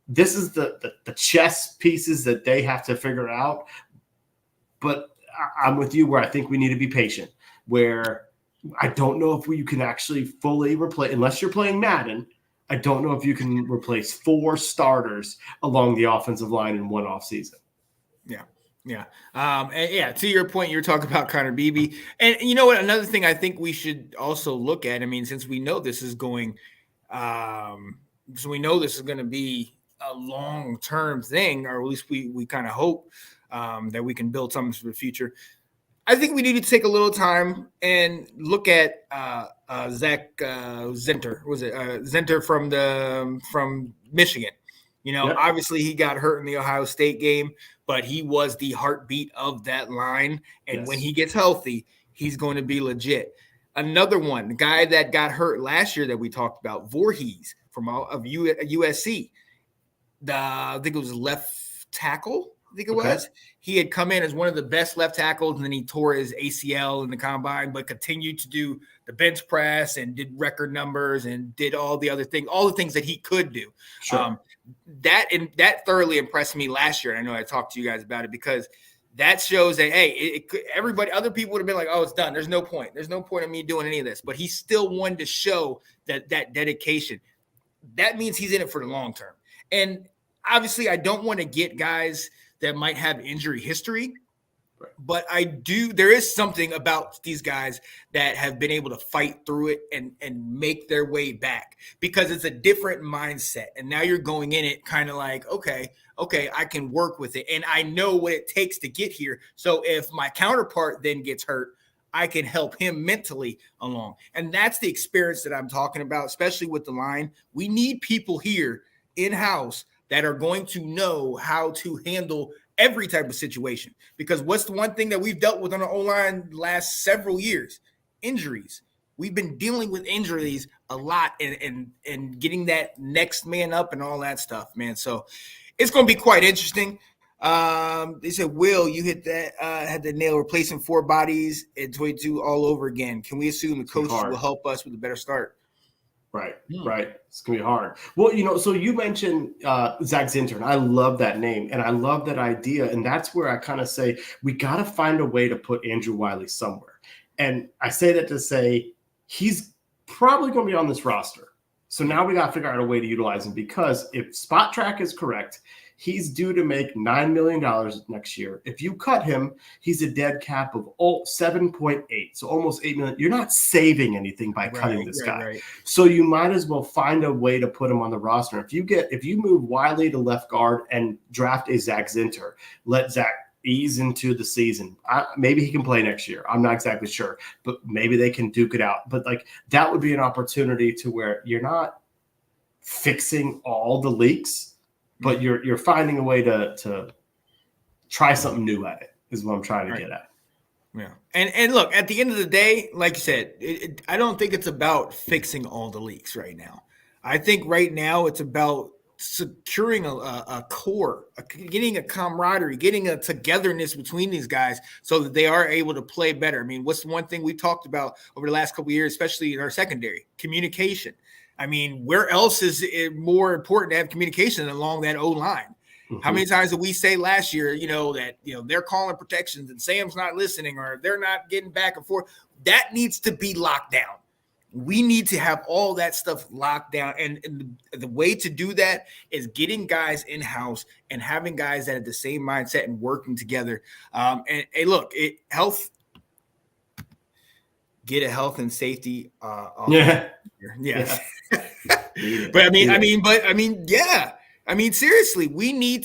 this is the chess pieces that they have to figure out. But I'm with you where I think we need to be patient, where I don't know if you can actually fully replace, unless you're playing Madden, I don't know if you can replace 4 starters along the offensive line in one offseason. Yeah. Yeah. And yeah, to your point, you're talking about Connor Beebe. And you know what? Another thing I think we should also look at, I mean, since we know this is going, so we know this is going to be a long-term thing, or at least we kind of hope that we can build something for the future. I think we need to take a little time and look at Zach Zinter. Was it Zinter from Michigan? You know, Obviously he got hurt in the Ohio State game, but he was the heartbeat of that line. And when he gets healthy, he's going to be legit. Another one, the guy that got hurt last year that we talked about, Voorhees of USC. I think it was left tackle. I think it Okay. was. He had come in as one of the best left tackles, and then he tore his ACL in the combine, but continued to do the bench press and did record numbers and did all the things that he could do. Sure. That thoroughly impressed me last year. And I know I talked to you guys about it because that shows that, hey, other people would have been like, oh, it's done. There's no point. There's no point in me doing any of this. But he still wanted to show that dedication. That means he's in it for the long term. And obviously, I don't want to get guys that might have injury history, but there is something about these guys that have been able to fight through it and make their way back, because it's a different mindset. And now you're going in it kind of like, okay, I can work with it. And I know what it takes to get here. So if my counterpart then gets hurt, I can help him mentally along. And that's the experience that I'm talking about, especially with the line. We need people here in-house that are going to know how to handle every type of situation. Because what's the one thing that we've dealt with on the O-line the last several years? Injuries. We've been dealing with injuries a lot and getting that next man up and all that stuff, man. So it's going to be quite interesting. They said, Will, you hit that, had the nail, replacing 4 bodies in 22 all over again. Can we assume the coaches will help us with a better start? Right. It's going to be hard. Well, so you mentioned Zach Zinter, and I love that name, and I love that idea. And that's where I kind of say we got to find a way to put Andrew Wiley somewhere. And I say that to say he's probably going to be on this roster. So now we got to figure out a way to utilize him, because if Spot Track is correct, he's due to make $9 million next year. If you cut him, he's a dead cap of 7.8, so almost $8 million. You're not saving anything by cutting this guy. Right. So you might as well find a way to put him on the roster. If you move Wiley to left guard and draft a Zach Zinter, let Zach ease into the season. Maybe he can play next year. I'm not exactly sure, but maybe they can duke it out. But that would be an opportunity to where you're not fixing all the leaks, but you're finding a way to try something new at it, is what I'm trying to get at. Yeah. And look, at the end of the day, like you said, I don't think it's about fixing all the leaks right now. I think right now it's about securing a core, getting a camaraderie, getting a togetherness between these guys so that they are able to play better. I mean, what's the one thing we talked about over the last couple of years, especially in our secondary? Communication. I mean, where else is it more important to have communication along that O-line? Mm-hmm. How many times did we say last year, that they're calling protections and Sam's not listening, or they're not getting back and forth? That needs to be locked down. We need to have all that stuff locked down. And the way to do that is getting guys in-house and having guys that have the same mindset and working together. And hey, look, get a health and safety. Yes. But seriously, we need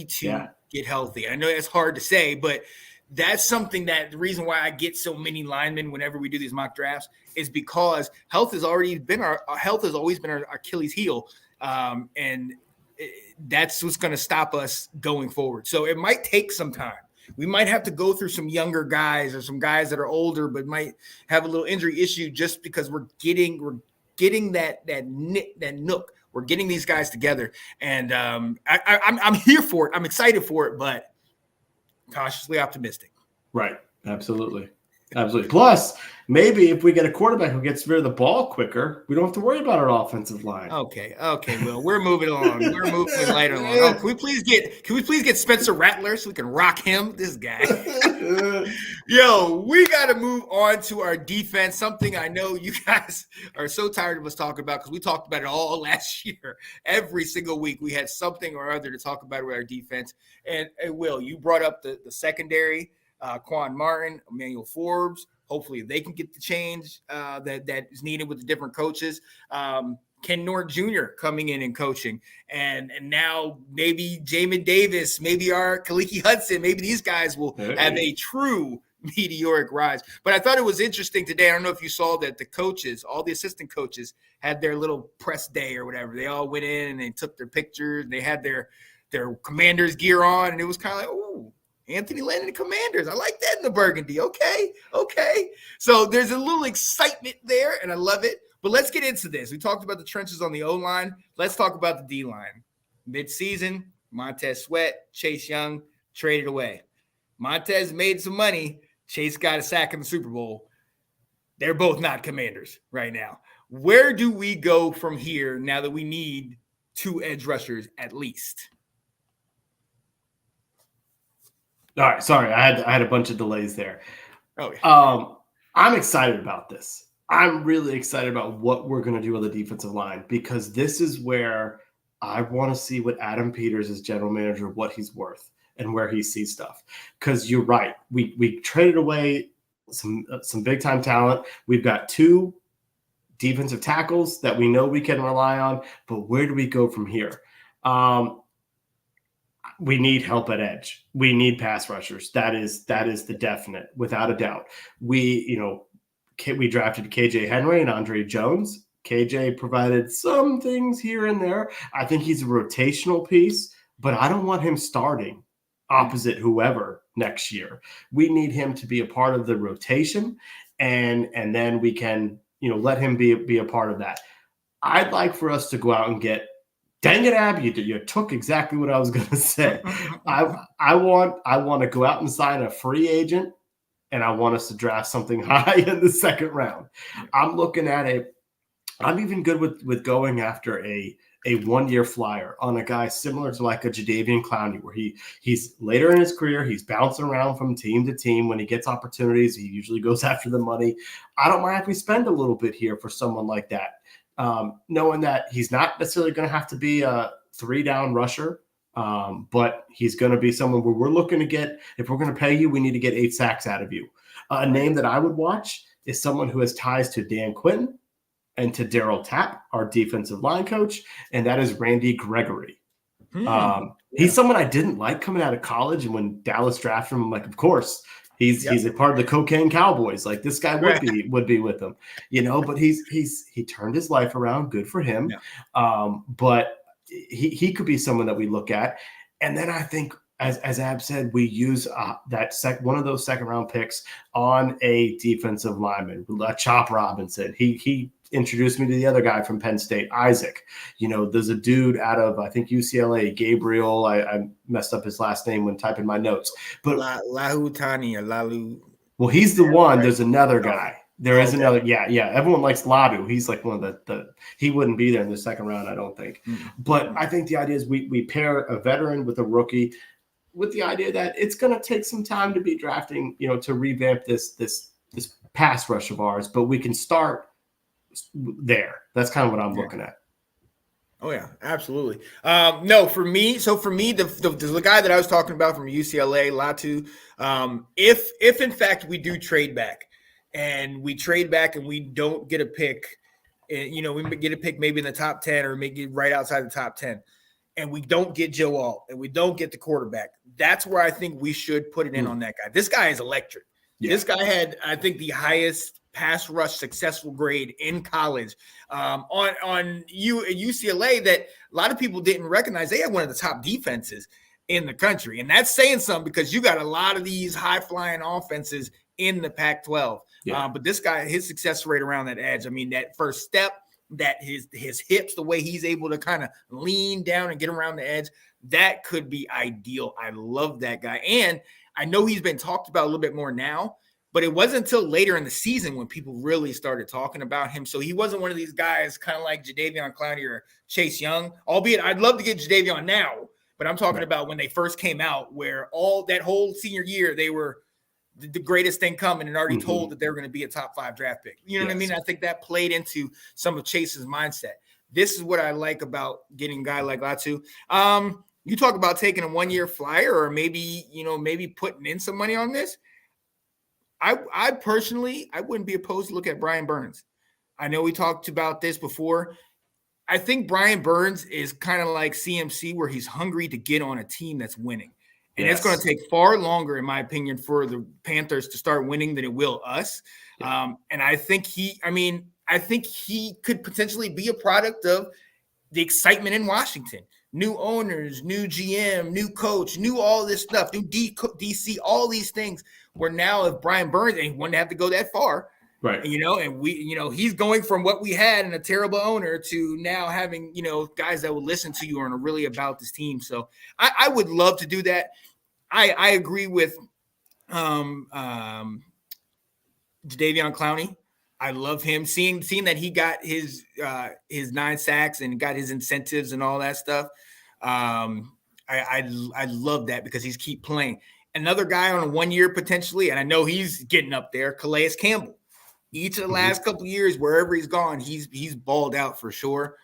to get healthy. I know that's hard to say, but that's something that the reason why I get so many linemen whenever we do these mock drafts is because health has always been our Achilles heel. And that's what's going to stop us going forward. So it might take some time. We might have to go through some younger guys or some guys that are older, but might have a little injury issue just because we're getting that nook. We're getting these guys together, and I'm here for it. I'm excited for it, but cautiously optimistic. Right. Absolutely. Plus, maybe if we get a quarterback who gets rid of the ball quicker, we don't have to worry about our offensive line. Okay. Well, we're moving along. We're moving lighter along. Oh, can we please get Spencer Rattler so we can rock him? This guy. Yo, we got to move on to our defense. Something I know you guys are so tired of us talking about, because we talked about it all last year. Every single week we had something or other to talk about with our defense. And Will, you brought up the secondary. Quan Martin, Emmanuel Forbes. Hopefully they can get the change that is needed with the different coaches. Ken Norton Jr. coming in and coaching. And now maybe Jamin Davis, maybe our Kaliki Hudson, maybe these guys will have a true meteoric rise. But I thought it was interesting today. I don't know if you saw that the coaches, all the assistant coaches, had their little press day or whatever. They all went in and they took their pictures. They had their Commanders gear on, and it was kind of like, ooh, Anthony Lynn and the Commanders. I like that in the burgundy. Okay. So there's a little excitement there, and I love it. But let's get into this. We talked about the trenches on the O-line. Let's talk about the D-line. Mid-season, Montez Sweat, Chase Young, traded away. Montez made some money. Chase got a sack in the Super Bowl. They're both not Commanders right now. Where do we go from here now that we need 2 edge rushers at least? All right, sorry, I had a bunch of delays there. Oh yeah. I'm excited about this. I'm really excited about what we're going to do on the defensive line, because this is where I want to see what Adam Peters, as general manager, what he's worth and where he sees stuff. Because you're right, we traded away some big time talent. We've got 2 defensive tackles that we know we can rely on, but where do we go from here? We need help at edge. We need pass rushers. That is the definite, without a doubt. We drafted KJ Henry and Andre Jones. KJ provided some things here and there. I think he's a rotational piece, but I don't want him starting opposite whoever next year. We need him to be a part of the rotation, and then we can, let him be a part of that. I'd like for us to go out and get, dang it, Ab, you took exactly what I was going to say. I want to go out and sign a free agent, and I want us to draft something high in the second round. I'm looking at I'm even good with going after a 1-year flyer on a guy similar to like a Jadeveon Clowney, where he's later in his career, he's bouncing around from team to team. When he gets opportunities, he usually goes after the money. I don't mind if we spend a little bit here for someone like that. Knowing that he's not necessarily going to have to be a 3-down rusher, but he's going to be someone where we're looking to get, if we're going to pay you, we need to get 8 sacks out of you. A name that I would watch is someone who has ties to Dan Quinn and to Darryl Tapp, our defensive line coach, and that is Randy Gregory. He's someone I didn't like coming out of college, and when Dallas drafted him, I'm like, of course, he's a part of the cocaine Cowboys. Like, this guy would be with them, but he turned his life around. Good for him. Yeah. But he could be someone that we look at. And then I think, as Ab said, we use one of those second round picks on a defensive lineman, Chop Robinson. He introduced me to the other guy from Penn State, Isaac. There's a dude out of, I think, UCLA, Gabriel. I messed up his last name when typing my notes. But Lahutani or Lalu. Well, he's the one. Right. There's another guy. There is another. Yeah. Everyone likes Ladu. He's like one of the he wouldn't be there in the second round, I don't think. Mm-hmm. But I think the idea is we pair a veteran with a rookie, with the idea that it's going to take some time to be drafting, to revamp this pass rush of ours, but we can start there. That's kind of what I'm looking at. Oh yeah, absolutely. No, for me, the guy that I was talking about from UCLA, Latu, if in fact we do trade back and we don't get a pick, we get a pick maybe in the top 10 or maybe right outside the top 10, and we don't get Joe Alt and we don't get the quarterback, that's where I think we should put it in on that guy. This guy is electric. Yeah. This guy had, I think, the highest pass rush successful grade in college on UCLA that a lot of people didn't recognize. They had one of the top defenses in the country, and that's saying something because you got a lot of these high flying offenses in the Pac-12. Yeah. But this guy, his success rate around that edge, I mean, that first step, that his hips, the way he's able to kind of lean down and get around the edge, that could be ideal. I love that guy. And I know he's been talked about a little bit more now, but it wasn't until later in the season when people really started talking about him. So he wasn't one of these guys kind of like Jadeveon Clowney or Chase Young, albeit I'd love to get Jadeveon now, but I'm talking about when they first came out, where all that whole senior year, they were the greatest thing coming and already told that they were going to be a top 5 draft pick. You know what I mean? I think that played into some of Chase's mindset. This is what I like about getting a guy like Latu. You talk about taking a 1-year flyer or maybe putting in some money on this. I personally, I wouldn't be opposed to look at Brian Burns. I know we talked about this before. I think Brian Burns is kind of like CMC, where he's hungry to get on a team that's winning. And it's going to take far longer, in my opinion, for the Panthers to start winning than it will us. Yeah. And I think he could potentially be a product of the excitement in Washington. New owners, new GM, new coach, new all this stuff, new DC, all these things. Where now if Brian Burns, and he wouldn't have to go that far, Right. And we, he's going from what we had in a terrible owner to now having, guys that will listen to you and are really about this team. So I would love to do that. I agree with Jadeveon Clowney. I love him. Seeing that he got his 9 sacks and got his incentives and all that stuff. I love that because he's keep playing. Another guy on a 1 year potentially, and I know he's getting up there, Calais Campbell. Each of the last couple of years, wherever he's gone, he's balled out for sure.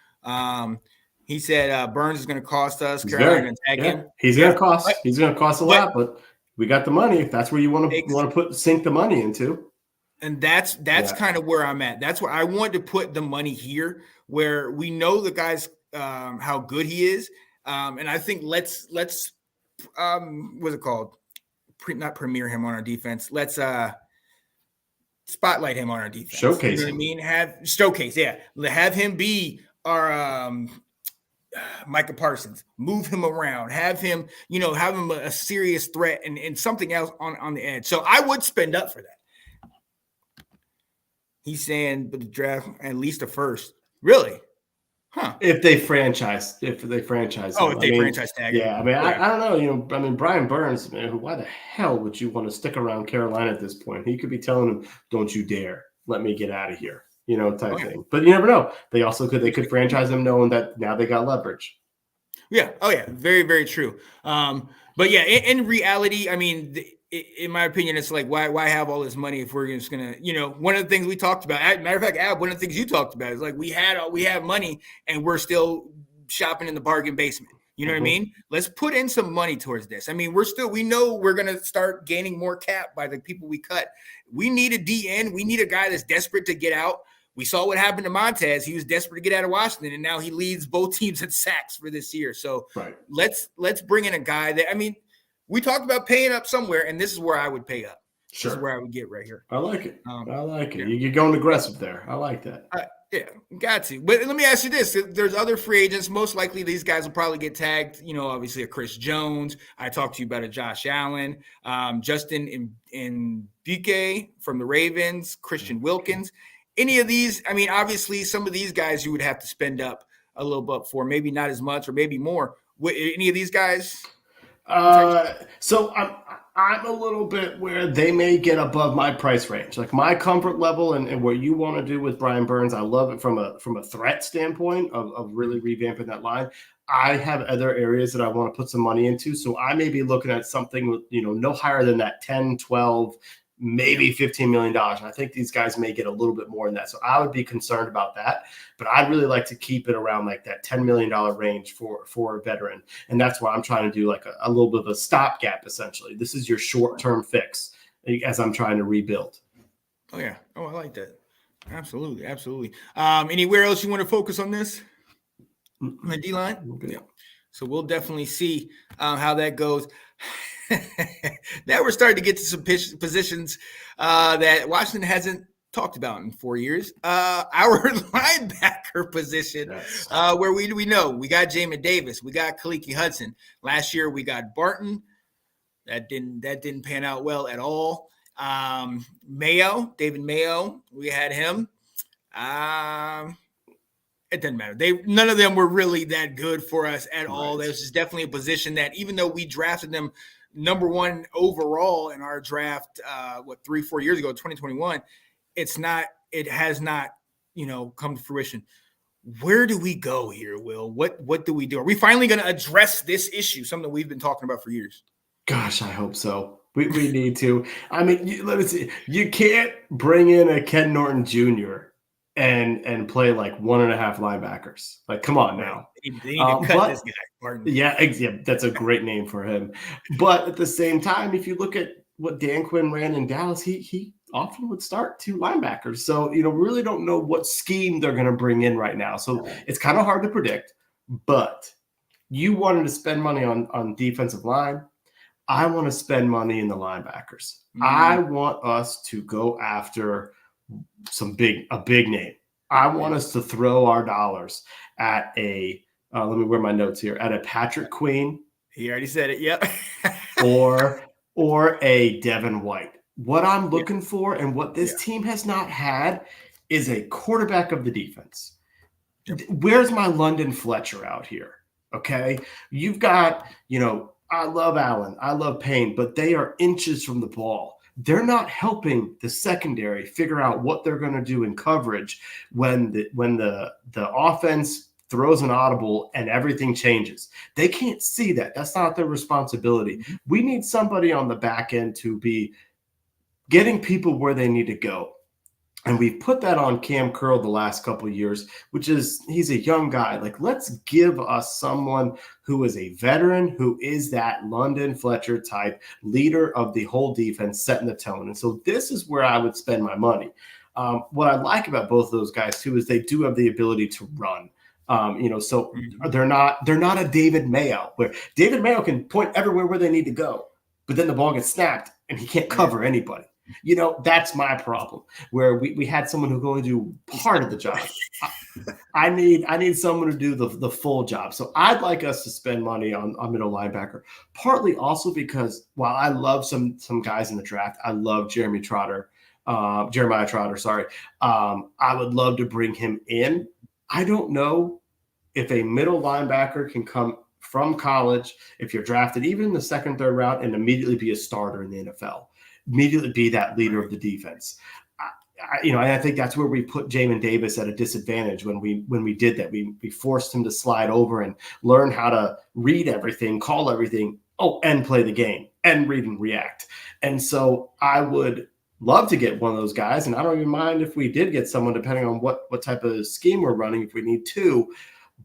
He said Burns is going to cost us. Carolina and tag him. He's going to cost. He's going to cost a lot, but we got the money. If that's where you want to sink the money into. And that's kind of where I'm at. That's where I want to put the money here, where we know the guy's how good he is, and I think let's what's it called? Not premiere him on our defense. Let's spotlight him on our defense. Showcase. You know what I mean? Showcase. Yeah, have him be our Micah Parsons. Move him around. Have him, have him a serious threat and something else on the edge. So I would spend up for that. He's saying, but the draft at least a first. Really? Huh. If they franchise. Oh, him. If they franchise tag him. Yeah, I mean, I don't know. Brian Burns, man, why the hell would you want to stick around Carolina at this point? He could be telling him, don't you dare. Let me get out of here. Type thing. But you never know. They could franchise him knowing that now they got leverage. Yeah. Oh, yeah. Very, very true. But yeah, in reality, I mean, in my opinion, it's like, why have all this money if we're just gonna, one of the things we talked about. Matter of fact, Ab, one of the things you talked about is like we have money and we're still shopping in the bargain basement. You know what I mean? Let's put in some money towards this. I mean, we know we're gonna start gaining more cap by the people we cut. We need a DN. We need a guy that's desperate to get out. We saw what happened to Montez. He was desperate to get out of Washington, and now he leads both teams in sacks for this year. So let's bring in a guy that, I mean, we talked about paying up somewhere, and this is where I would pay up. Sure. This is where I would get right here. I like it. Yeah. You're going aggressive there. I like that. Yeah, got to. But let me ask you this. There's other free agents. Most likely these guys will probably get tagged, obviously a Chris Jones. I talked to you about a Josh Allen, Justin Mbuke from the Ravens, Christian Wilkins. Any of these, I mean, obviously some of these guys you would have to spend up a little bit for, maybe not as much or maybe more. Any of these guys? So I'm a little bit where they may get above my price range, like my comfort level and what you want to do with Brian Burns. I love it from a threat standpoint of really revamping that line. I have other areas that I want to put some money into. So I may be looking at something with, no higher than that 10, 12, maybe $15 million. And I think these guys may get a little bit more than that. So I would be concerned about that. But I'd really like to keep it around like that $10 million range for a veteran. And that's why I'm trying to do like a little bit of a stopgap, essentially. This is your short-term fix as I'm trying to rebuild. Oh, yeah. Oh, I like that. Absolutely. Absolutely. Anywhere else you want to focus on this? On the D-line? Okay. Yeah. So we'll definitely see how that goes. Now we're starting to get to some positions that Washington hasn't talked about in 4 years. Our linebacker position, yes. Where we know we got Jamin Davis, we got Kaliki Hudson. Last year we got Barton. That didn't pan out well at all. David Mayo, we had him. It doesn't matter. None of them were really that good for us at all. This is definitely a position that, even though we drafted them number 1 overall in our draft, 3-4 years ago, 2021, it has not, come to fruition. Where do we go here, Will? What do we do? Are we finally going to address this issue? Something we've been talking about for years. Gosh, I hope so. We need to. I mean, let me see. You can't bring in a Ken Norton Jr. and play like 1.5 linebackers. Like, come on now. They need to cut this guy. Pardon. Yeah, that's a great name for him. But at the same time, if you look at what Dan Quinn ran in Dallas, he often would start 2 linebackers. So, really don't know what scheme they're going to bring in right now. So it's kind of hard to predict. But you wanted to spend money on defensive line. I want to spend money in the linebackers. Mm-hmm. I want us to go after a big name. I want us to throw our dollars at let me wear my notes here, at a Patrick Queen. He already said it. Yep. or a Devin White. What I'm looking for and what this Yeah. team has not had is a quarterback of the defense. Yep. Where's my London Fletcher out here? Okay. You've got, I love Allen, I love Payne, but they are inches from the ball. They're not helping the secondary figure out what they're going to do in coverage when the offense throws an audible and everything changes. They can't see that. That's not their responsibility. Mm-hmm. We need somebody on the back end to be getting people where they need to go. And we've put that on Cam Curl the last couple of years, which is he's a young guy. Like, let's give us someone who is a veteran, who is that London Fletcher type leader of the whole defense, setting the tone. And so this is where I would spend my money. What I like about both of those guys too is they do have the ability to run. So they're not a David Mayo, where David Mayo can point everywhere where they need to go, but then the ball gets snapped and he can't cover anybody. That's my problem, where we had someone who could only do part of the job. I need someone to do the full job. So I'd like us to spend money on middle linebacker, partly also because while I love some guys in the draft, I love Jeremiah Trotter, sorry. I would love to bring him in. I don't know if a middle linebacker can come from college, if you're drafted even in the second, third round, and immediately be a starter in the NFL. Immediately be that leader of the defense. I think that's where we put Jamin Davis at a disadvantage when we did that. We forced him to slide over and learn how to read everything, call everything, and play the game and read and react. And so I would love to get one of those guys, and I don't even mind if we did get someone, depending on what type of scheme we're running, if we need to.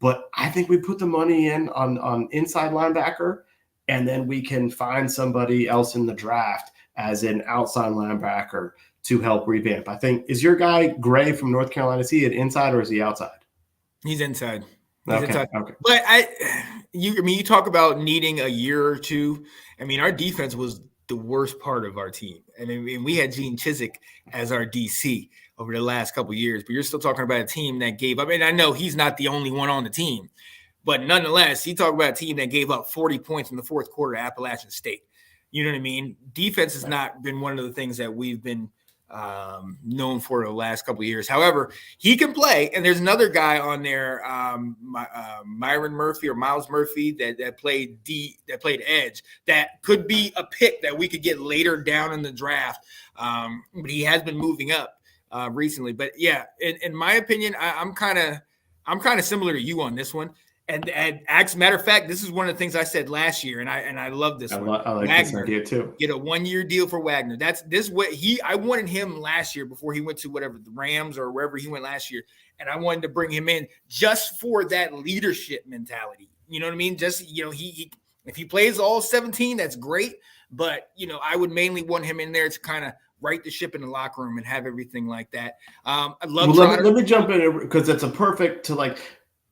But I think we put the money in on inside linebacker, and then we can find somebody else in the draft as an outside linebacker to help revamp. I think, is your guy Gray from North Carolina, is he an inside or is he outside? He's inside. Okay. But you talk about needing a year or two. I mean, our defense was the worst part of our team. And I mean, we had Gene Chizik as our DC over the last couple of years, but you're still talking about a team that gave up. And I know he's not the only one on the team, but nonetheless, you talk about a team that gave up 40 points in the fourth quarter at Appalachian State. You know what I mean? Defense has not been one of the things that we've been known for the last couple of years. However, he can play, and there's another guy on there, Myron Murphy or Miles Murphy that played edge, that could be a pick that we could get later down in the draft. But he has been moving up recently. But yeah, in my opinion, I'm kind of similar to you on this one. And as a matter of fact, this is one of the things I said last year, and I love this one. I like Wagner, this idea too. Get a 1-year deal for Wagner. I wanted him last year before he went to whatever, the Rams or wherever he went last year, and I wanted to bring him in just for that leadership mentality. You know what I mean? Just he if he plays all 17, that's great. But I would mainly want him in there to kind of right the ship in the locker room and have everything like that. I love. Let me jump in because it's a perfect to like.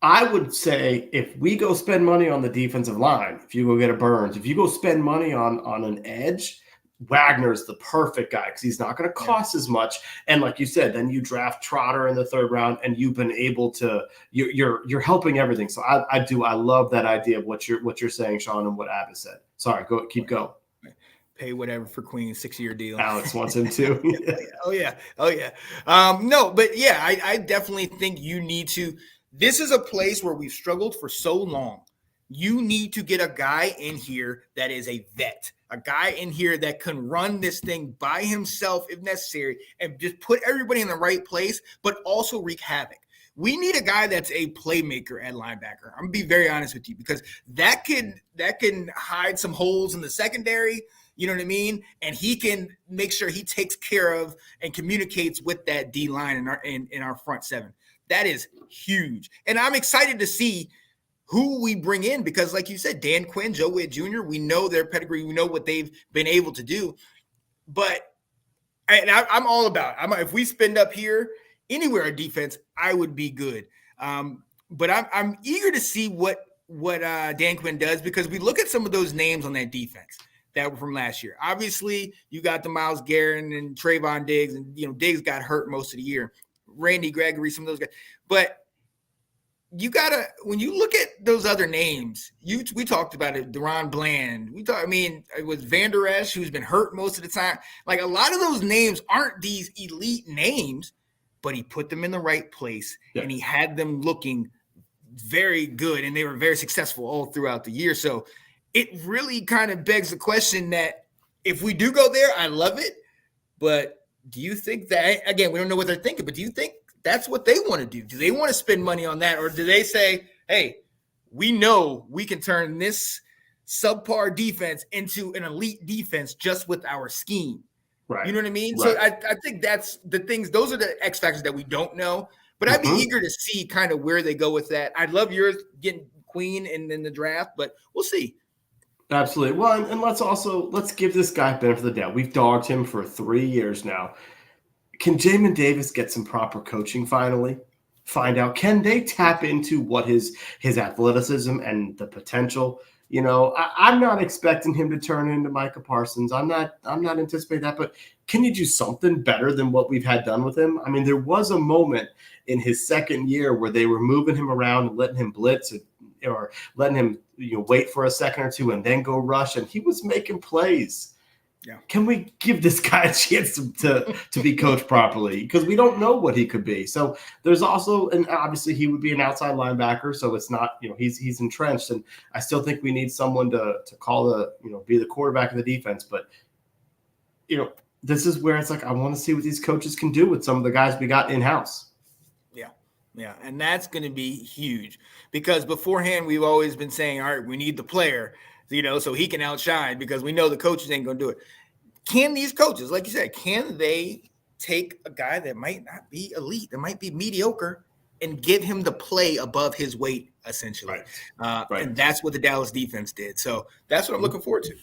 I would say if we go spend money on the defensive line, if you go get a Burns, if you go spend money on an edge, Wagner's the perfect guy because he's not going to cost as much. And like you said, then you draft Trotter in the third round, and you've been able to you're helping everything. So I love that idea of what you're saying, Sean, and what Abbas said. Sorry, keep going. Pay whatever for Queen, 6-year deal. Alex wants him too. Oh yeah. No, but yeah, I definitely think you need to. This is a place where we've struggled for so long. You need to get a guy in here that is a vet, a guy in here that can run this thing by himself if necessary and just put everybody in the right place, but also wreak havoc. We need a guy that's a playmaker at linebacker. I'm gonna be very honest with you, because that can hide some holes in the secondary. You know what I mean? And he can make sure he takes care of and communicates with that D line in our front seven. That is huge. And I'm excited to see who we bring in because, like you said, Dan Quinn, Joe Witt Jr., we know their pedigree. We know what they've been able to do. But I'm all about it. If we spend up here anywhere on defense, I would be good. But I'm eager to see what Dan Quinn does because we look at some of those names on that defense that were from last year. Obviously, you got the Myles Garrett and Trayvon Diggs, and Diggs got hurt most of the year. Randy Gregory, some of those guys. But you gotta, when you look at those other names, we talked about it, Deron Bland. It was Van Der Esch, who's been hurt most of the time. Like, a lot of those names aren't these elite names, but he put them in the right place, and he had them looking very good, and they were very successful all throughout the year. So it really kind of begs the question that if we do go there, I love it. But do you think that, again, we don't know what they're thinking, but do you think that's what they want to do? Do they want to spend money on that? Or do they say, hey, we know we can turn this subpar defense into an elite defense just with our scheme? Right. You know what I mean? Right. So I think that's the things, those are the X factors that we don't know. But I'd be eager to see kind of where they go with that. I'd love yours getting Queen in the draft, but we'll see. Absolutely. Well, and let's give this guy benefit of the doubt. We've dogged him for 3 years now. Can Jamin Davis get some proper coaching finally? Find out, can they tap into what his athleticism and the potential? You know, I'm not expecting him to turn into Micah Parsons. I'm not anticipating that, but can you do something better than what we've had done with him? I mean, there was a moment in his second year where they were moving him around and letting him blitz or letting him wait for a second or two and then go rush, and he was making plays. Yeah. Can we give this guy a chance to be coached properly? Because we don't know what he could be. So there's also, and obviously he would be an outside linebacker, so it's not, he's entrenched, and I still think we need someone to call be the quarterback of the defense. But this is where it's like, I want to see what these coaches can do with some of the guys we got in-house. Yeah, and that's going to be huge, because beforehand we've always been saying, all right, we need the player, so he can outshine, because we know the coaches ain't going to do it. Can these coaches, like you said, can they take a guy that might not be elite, that might be mediocre, and give him the play above his weight, essentially? Right. And that's what the Dallas defense did. So that's what I'm looking forward to.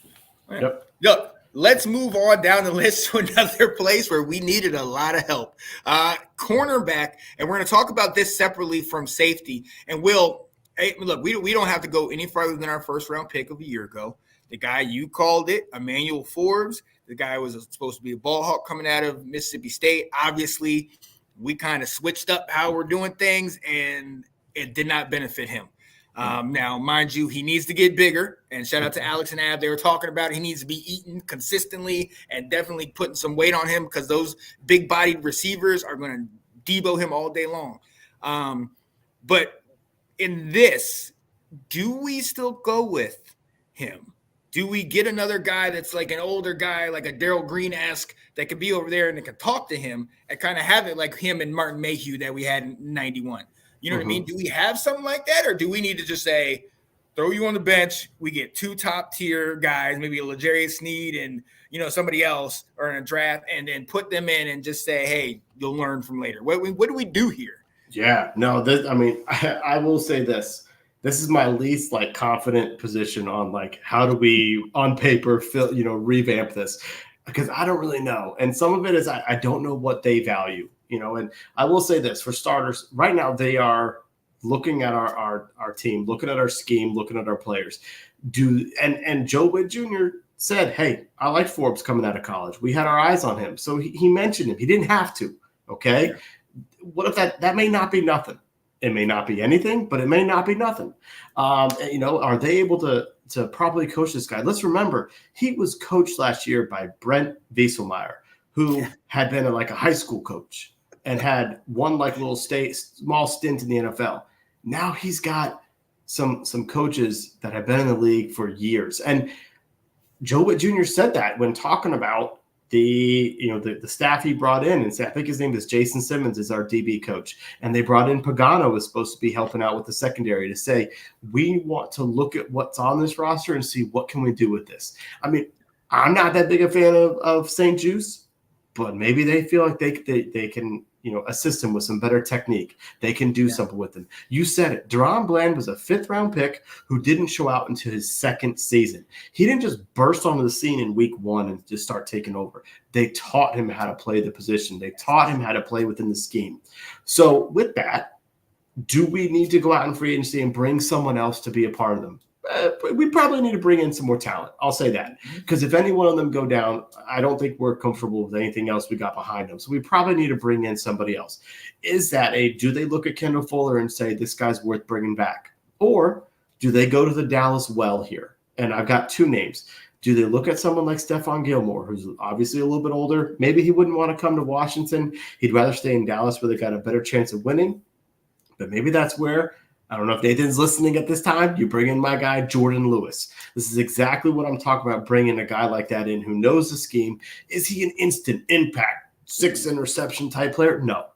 Right. Yep. Look, let's move on down the list to another place where we needed a lot of help. Cornerback, and we're going to talk about this separately from safety. And Will, hey, look, we don't have to go any further than our first-round pick of a year ago. The guy you called it, Emmanuel Forbes. The guy was supposed to be a ball hawk coming out of Mississippi State. Obviously, we kind of switched up how we're doing things, and it did not benefit him. Now, mind you, he needs to get bigger, and shout out to Alex and Ab. They were talking about he needs to be eating consistently and definitely putting some weight on him, because those big-bodied receivers are going to debo him all day long. But in this, do we still go with him? Do we get another guy that's like an older guy, like a Darryl Green-esque, that could be over there and that can talk to him and kind of have it like him and Martin Mayhew that we had in 91? You know what I mean? Do we have something like that, or do we need to just say, throw you on the bench, we get 2 top-tier guys, maybe a L'Jarius Sneed and, somebody else, or in a draft, and then put them in and just say, hey, you'll learn from later? What do we do here? Yeah, no, I will say this. This is my least confident position on how do we on paper revamp this, because I don't really know. And some of it is I don't know what they value, and I will say this, for starters, right now they are looking at our team, looking at our scheme, looking at our players. And Joe Witt Jr. said, hey, I like Forbes coming out of college. We had our eyes on him. So he mentioned him. He didn't have to. Okay. Yeah. What if that may not be nothing? It may not be anything, but it may not be nothing. Are they able to properly coach this guy? Let's remember, he was coached last year by Brent Wieselmeyer, who had been a high school coach and had one little small stint in the NFL. Now he's got some coaches that have been in the league for years. And Joe Witt Jr. said that when talking about the staff he brought in, and I think his name is Jason Simmons, is our DB coach. And they brought in Pagano, who was supposed to be helping out with the secondary, to say, we want to look at what's on this roster and see what can we do with this. I mean, I'm not that big a fan of St. Juice, but maybe they feel like they can, assist him with some better technique. They can do something with him. You said it. Deron Bland was a 5th-round pick who didn't show out until his 2nd season. He didn't just burst onto the scene in week 1 and just start taking over. They taught him how to play the position. They taught him how to play within the scheme. So with that, do we need to go out in free agency and bring someone else to be a part of them? we probably need to bring in some more talent. I'll say that. Because if any one of them go down, I don't think we're comfortable with anything else we got behind them. So we probably need to bring in somebody else. Do they look at Kendall Fuller and say, this guy's worth bringing back? Or do they go to the Dallas well here? And I've got two names. Do they look at someone like Stephon Gilmore, who's obviously a little bit older? Maybe he wouldn't want to come to Washington. He'd rather stay in Dallas where they got a better chance of winning. But maybe that's where, I don't know if Nathan's listening at this time, you bring in my guy, Jordan Lewis. This is exactly what I'm talking about, bringing a guy like that in who knows the scheme. Is he an instant impact, 6 interception type player? No.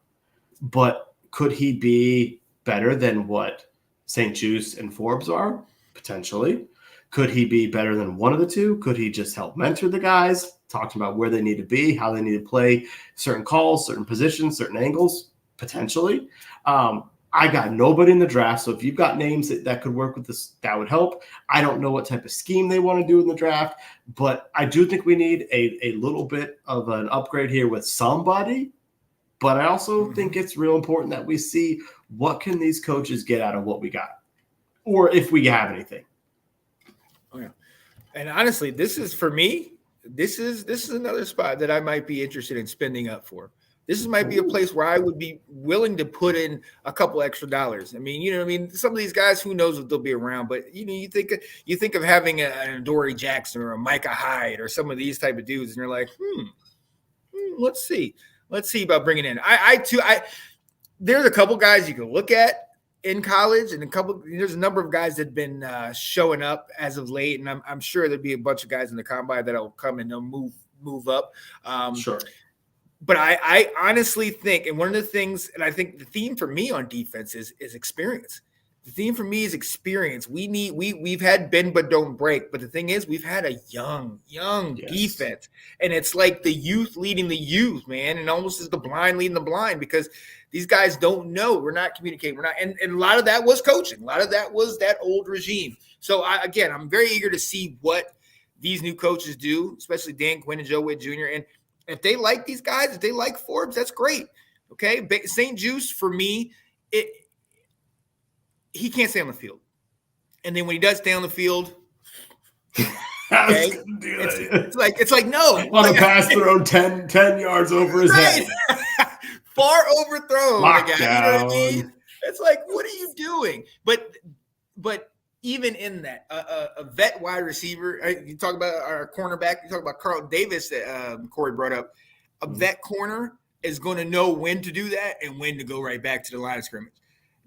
But could he be better than what St. Juice and Forbes are? Potentially. Could he be better than one of the two? Could he just help mentor the guys, talking about where they need to be, how they need to play certain calls, certain positions, certain angles? Potentially. I got nobody in the draft, so if you've got names that could work with this, that would help. I don't know what type of scheme they want to do in the draft, but I do think we need a little bit of an upgrade here with somebody. But I also think it's real important that we see what can these coaches get out of what we got, or if we have anything. Oh, yeah. And honestly, this is for me. This is another spot that I might be interested in spending up for. This might be a place where I would be willing to put in a couple extra dollars. I mean, you know what I mean? Some of these guys, who knows if they'll be around, but you think of having an Dory Jackson or a Micah Hyde or some of these type of dudes, and you're like, let's see about bringing in. There's a couple guys you can look at in college, and there's a number of guys that have been showing up as of late, and I'm sure there'll be a bunch of guys in the combine that'll come and they'll move up. Sure. But I honestly think, and one of the things, and I think the theme for me on defense is experience. The theme for me is experience. We've had bend but don't break. But the thing is, we've had a young defense. And it's like the youth leading the youth, man. And almost as the blind leading the blind, because these guys don't know. We're not communicating. And a lot of that was coaching. A lot of that was that old regime. So I'm very eager to see what these new coaches do, especially Dan Quinn and Joe Witt Jr. And if they like these guys, if they like Forbes, that's great. Okay. St. Juice, for me, he can't stay on the field. And then when he does stay on the field, it's like no. On a pass thrown 10 yards over his head. Far overthrown. Lockdown. You know what I mean? It's like, what are you doing? But even in that, a vet wide receiver, you talk about our cornerback, you talk about Carl Davis that Corey brought up, a vet corner is going to know when to do that and when to go right back to the line of scrimmage.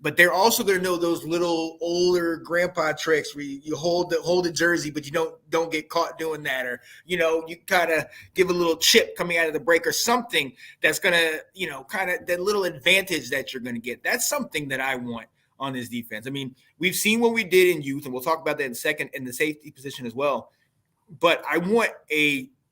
But they're also going to know those little older grandpa tricks where you hold the jersey, but you don't get caught doing that, or you kind of give a little chip coming out of the break or something that's going to kind of that little advantage that you're going to get. That's something that I want on this defense. I mean, we've seen what we did in youth, and we'll talk about that in a second in the safety position as well. But I want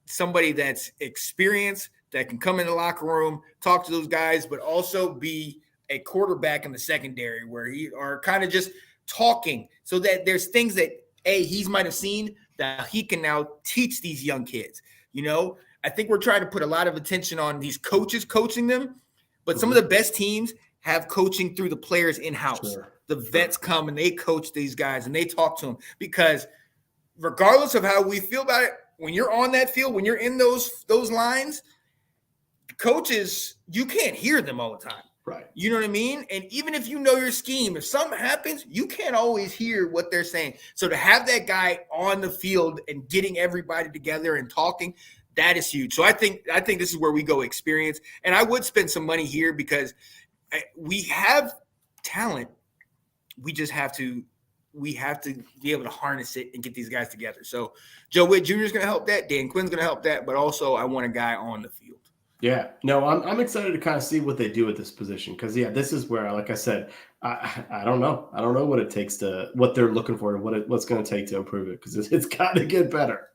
somebody that's experienced, that can come in the locker room, talk to those guys, but also be a quarterback in the secondary where he are kind of just talking, so that there's things that he might have seen that he can now teach these young kids. I think we're trying to put a lot of attention on these coaches coaching them, but some of the best teams have coaching through the players in-house. Sure. The vets come and they coach these guys and they talk to them, because regardless of how we feel about it, when you're on that field, when you're in those lines, coaches, you can't hear them all the time. Right. You know what I mean? And even if you know your scheme, if something happens, you can't always hear what they're saying. So to have that guy on the field and getting everybody together and talking, that is huge. So I think this is where we go experience. And I would spend some money here because we have talent. We just have to be able to harness it and get these guys together. So Joe Witt Jr. is going to help that. Dan Quinn's going to help that. But also I want a guy on the field. Yeah, no, I'm excited to kind of see what they do at this position, because this is where, like I said, I don't know. I don't know what it takes what they're looking for and what's going to take to improve it, because it's got to get better.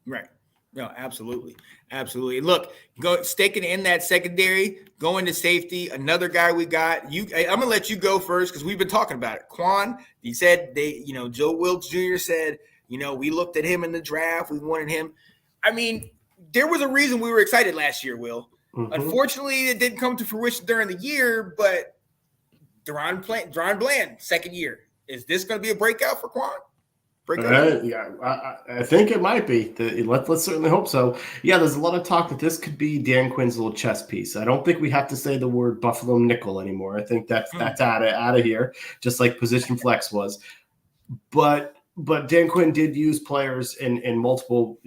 Right. No, absolutely. Look, staking in that secondary, going to safety, another guy we got. I'm going to let you go first because we've been talking about it. Quan, he said Joe Wilkes Jr. said, we looked at him in the draft. We wanted him. I mean, there was a reason we were excited last year, Will. Mm-hmm. Unfortunately, it didn't come to fruition during the year, but Deron Bland, second year. Is this going to be a breakout for Quan? Break up. Yeah, I think it might be. Let's certainly hope so. Yeah, there's a lot of talk that this could be Dan Quinn's little chess piece. I don't think we have to say the word Buffalo nickel anymore. I think that's out of here, just like position flex was. But Dan Quinn did use players in multiple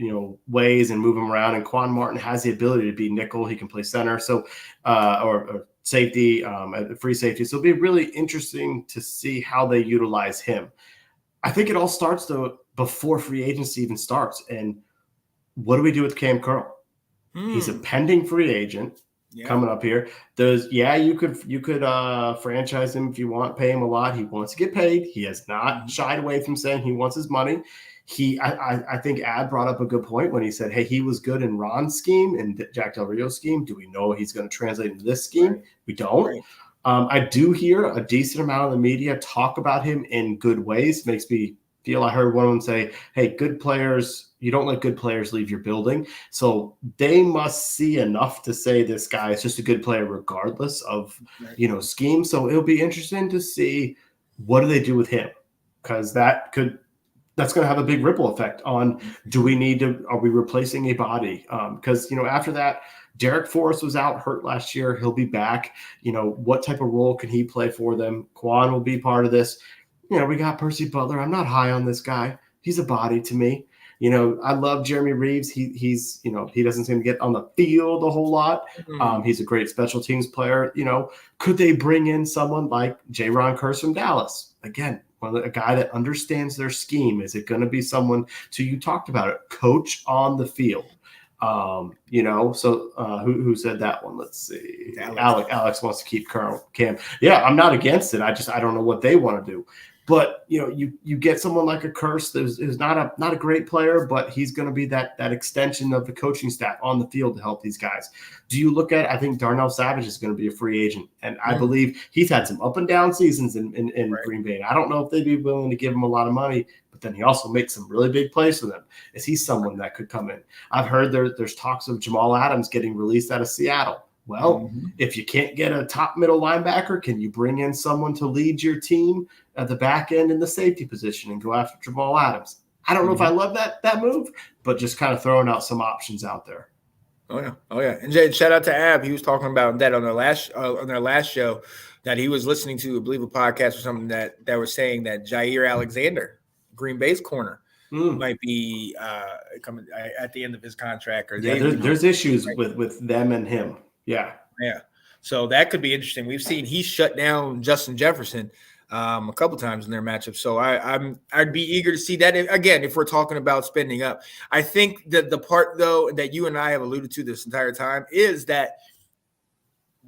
ways and move them around. And Quan Martin has the ability to be nickel. He can play center, so or safety, free safety. So it'll be really interesting to see how they utilize him. I think it all starts though before free agency even starts. And what do we do with Cam Curl? He's a pending free agent coming up here. You could franchise him if you want, pay him a lot. He wants to get paid. He has not shied away from saying he wants his money. I think Ad brought up a good point when he said, hey, he was good in Ron's scheme and Jack Del Rio's scheme. Do we know he's going to translate into this scheme? Right. We don't. Right. I do hear a decent amount of the media talk about him in good ways. Makes me feel, I heard one of them say, hey, good players, you don't let good players leave your building. So they must see enough to say this guy is just a good player regardless of, scheme. So it'll be interesting to see what do they do with him, because that's going to have a big ripple effect on, are we replacing a body? Because, after that, Derek Forrest was out hurt last year. He'll be back. What type of role can he play for them? Quan will be part of this. We got Percy Butler. I'm not high on this guy. He's a body to me. I love Jeremy Reeves. He's he doesn't seem to get on the field a whole lot. He's a great special teams player. Could they bring in someone like J-Ron Curse from Dallas? Again, a guy that understands their scheme. Is it going to be someone, you talked about it, coach on the field? Who said that one? Let's see. Alex wants to keep Cam. Yeah, I'm not against it. I don't know what they want to do. But you get someone like a Curse who's not a great player, but he's going to be that extension of the coaching staff on the field to help these guys. Do you look at? I think Darnell Savage is going to be a free agent, and I believe he's had some up and down seasons in right. Green Bay. I don't know if they'd be willing to give him a lot of money, but then he also makes some really big plays for them. Is he someone that could come in? I've heard there's talks of Jamal Adams getting released out of Seattle. Well, if you can't get a top middle linebacker, can you bring in someone to lead your team at the back end in the safety position and go after Jamal Adams? I don't know if I love that move, but just kind of throwing out some options out there. Oh yeah. And Jay, shout out to Ab. He was talking about that on their last show that he was listening to, I believe, a podcast or something that was saying that Jair Alexander, Green Bay's corner, might be coming at the end of his contract. Or there's issues with them and him. Yeah. So that could be interesting. We've seen he shut down Justin Jefferson a couple times in their matchup. So I'd be eager to see that again if we're talking about spending up. I think that the part though that you and I have alluded to this entire time is that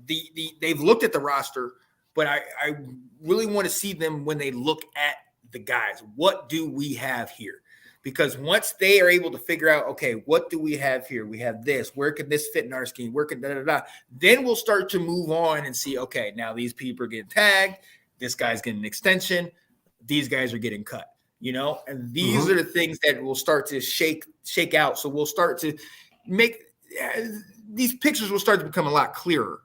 they've looked at the roster, but I really want to see them when they look at the guys. What do we have here? Because once they are able to figure out, okay, what do we have here? We have this. Where can this fit in our scheme? Where can Then we'll start to move on and see, okay, now these people are getting tagged. This guy's getting an extension. These guys are getting cut, and these are the things that will start to shake out. So we'll start to make these pictures will start to become a lot clearer.